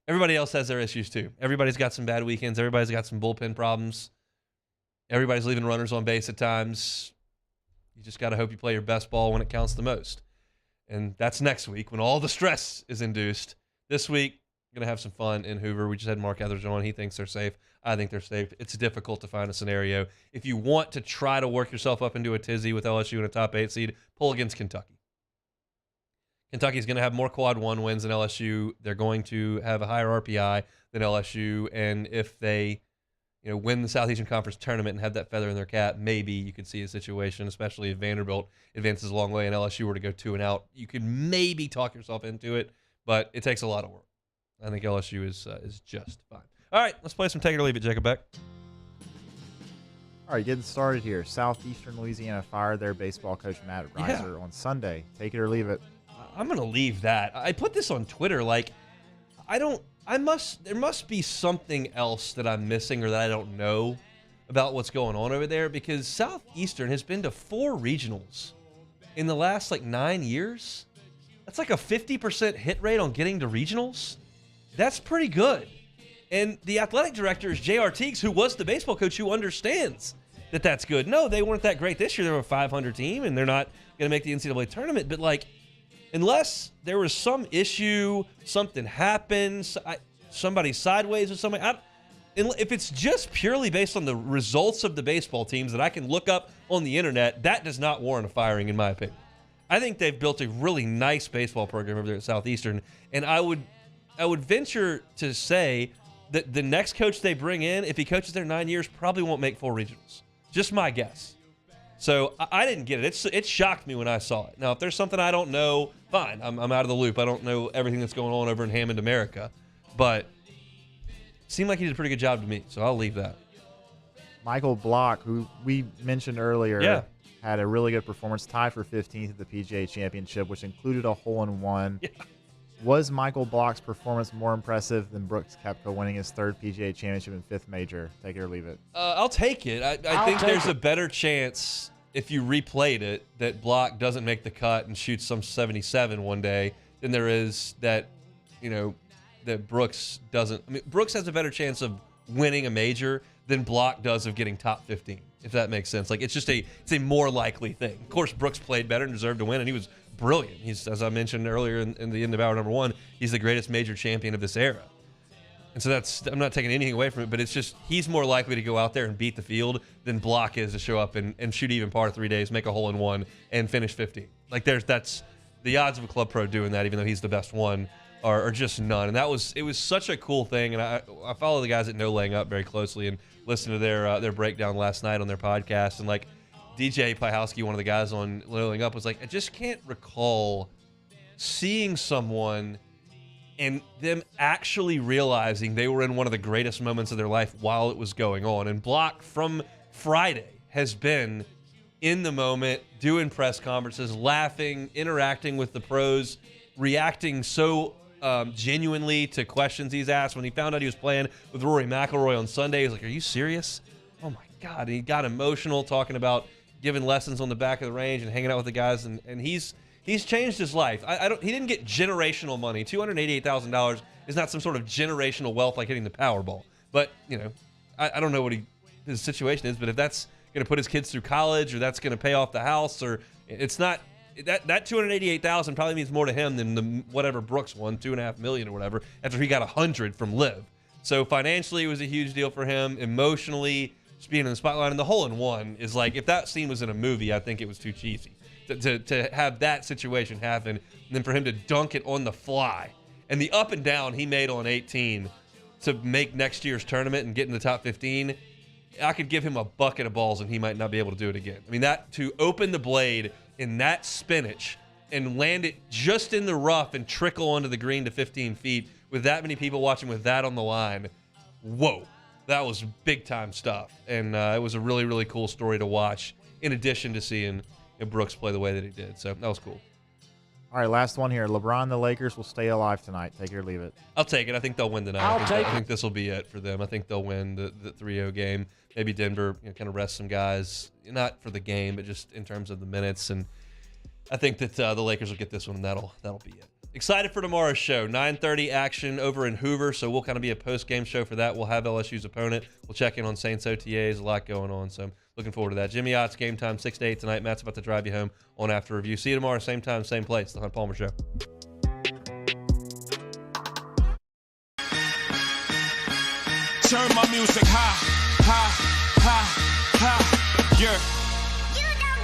everybody else has their issues too. Everybody's got some bad weekends. Everybody's got some bullpen problems. Everybody's leaving runners on base at times. You just got to hope you play your best ball when it counts the most. And that's next week when all the stress is induced. This week, going to have some fun in Hoover. We just had Mark Etheridge on. He thinks they're safe. I think they're safe. It's difficult to find a scenario. If you want to try to work yourself up into a tizzy with LSU in a top 8 seed, pull against Kentucky. Kentucky's going to have more quad 1 wins than LSU. They're going to have a higher RPI than LSU. And if they win the Southeastern Conference tournament and have that feather in their cap, maybe you could see a situation, especially if Vanderbilt advances a long way and LSU were to go 2-0. You could maybe talk yourself into it, but it takes a lot of work. I think LSU is just fine. All right, let's play some Take It or Leave It, Jacob Beck. All right, getting started here. Southeastern Louisiana fired their baseball coach, Matt Reiser, on Sunday. Take it or leave it. I'm going to leave that. I put this on Twitter. There must be something else that I'm missing or that I don't know about what's going on over there, because Southeastern has been to 4 regionals in the last 9 years. That's like a 50% hit rate on getting to regionals. That's pretty good. And the athletic director is J.R. Teagues, who was the baseball coach, who understands that that's good. No, they weren't that great this year. They were a 500 team, and they're not going to make the NCAA tournament. But, unless there was some issue, something happened, somebody sideways with somebody. If it's just purely based on the results of the baseball teams that I can look up on the internet, that does not warrant a firing, in my opinion. I think they've built a really nice baseball program over there at Southeastern, and I would venture to say that the next coach they bring in, if he coaches there 9 years, probably won't make 4 regionals. Just my guess. So I didn't get it. It shocked me when I saw it. Now, if there's something I don't know, fine. I'm out of the loop. I don't know everything that's going on over in Hammond, America. But it seemed like he did a pretty good job to me, so I'll leave that. Michael Block, who we mentioned earlier, had a really good performance, tied for 15th at the PGA Championship, which included a hole-in-one. Yeah. Was Michael Block's performance more impressive than Brooks Koepka winning his 3rd PGA Championship and 5th major? Take it or leave it. I'll take it. I think there's a better chance, if you replayed it, that Block doesn't make the cut and shoots some 77 one day than there is that, that Brooks doesn't. I mean, Brooks has a better chance of winning a major than Block does of getting top 15, if that makes sense. It's a more likely thing. Of course, Brooks played better and deserved to win, and he was brilliant. He's, as I mentioned earlier in the end of hour number 1, he's the greatest major champion of this era. And so I'm not taking anything away from it, but it's just he's more likely to go out there and beat the field than Block is to show up and shoot even par 3 days, make a hole-in-one, and finish 15. That's the odds of a club pro doing that, even though he's the best one, are just none. And it was such a cool thing. And I follow the guys at No Laying Up very closely and listened to their breakdown last night on their podcast. And DJ Pyhowski, one of the guys on No Laying Up, was like, I just can't recall seeing someone and them actually realizing they were in one of the greatest moments of their life while it was going on. And Block from Friday has been in the moment, doing press conferences, laughing, interacting with the pros, reacting so genuinely to questions he's asked. When he found out he was playing with Rory McIlroy on Sunday, he was like, are you serious? Oh my God, he got emotional talking about giving lessons on the back of the range and hanging out with the guys, and he's changed his life. He didn't get generational money. $288,000 is not some sort of generational wealth like hitting the Powerball. But, I don't know what his situation is, but if that's going to put his kids through college or that's going to pay off the house, or it's not that $288,000 probably means more to him than the whatever Brooks won, $2.5 million or whatever, after he got $100 from Liv. So financially, it was a huge deal for him. Emotionally, just being in the spotlight, and the hole-in-one is like, if that scene was in a movie, I think it was too cheesy to have that situation happen, and then for him to dunk it on the fly, and the up and down he made on 18 to make next year's tournament and get in the top 15. I could give him a bucket of balls and he might not be able to do it again. I mean, that to open the blade in that spinach and land it just in the rough and trickle onto the green to 15 feet with that many people watching with that on the line. Whoa, that was big time stuff. And it was a really, really cool story to watch in addition to seeing Brooks play the way that he did. So that was cool. All right, last one here. LeBron and the Lakers will stay alive tonight. Take it or leave it. I'll take it. I think they'll win tonight. I think this will be it for them. I think they'll win the 3-0 game. Maybe Denver kind of rest some guys, not for the game, but just in terms of the minutes. And I think that the Lakers will get this one, and that'll be it. Excited for tomorrow's show. 9:30 action over in Hoover, so we'll kind of be a post-game show for that. We'll have LSU's opponent. We'll check in on Saints OTAs. A lot going on, so I'm looking forward to that. Jimmy Ott's Game Time, 6 to 8 tonight. Matt's about to drive you home on After Review. See you tomorrow, same time, same place. The Hunt Palmer Show. Turn my music high, high, high, high, yeah.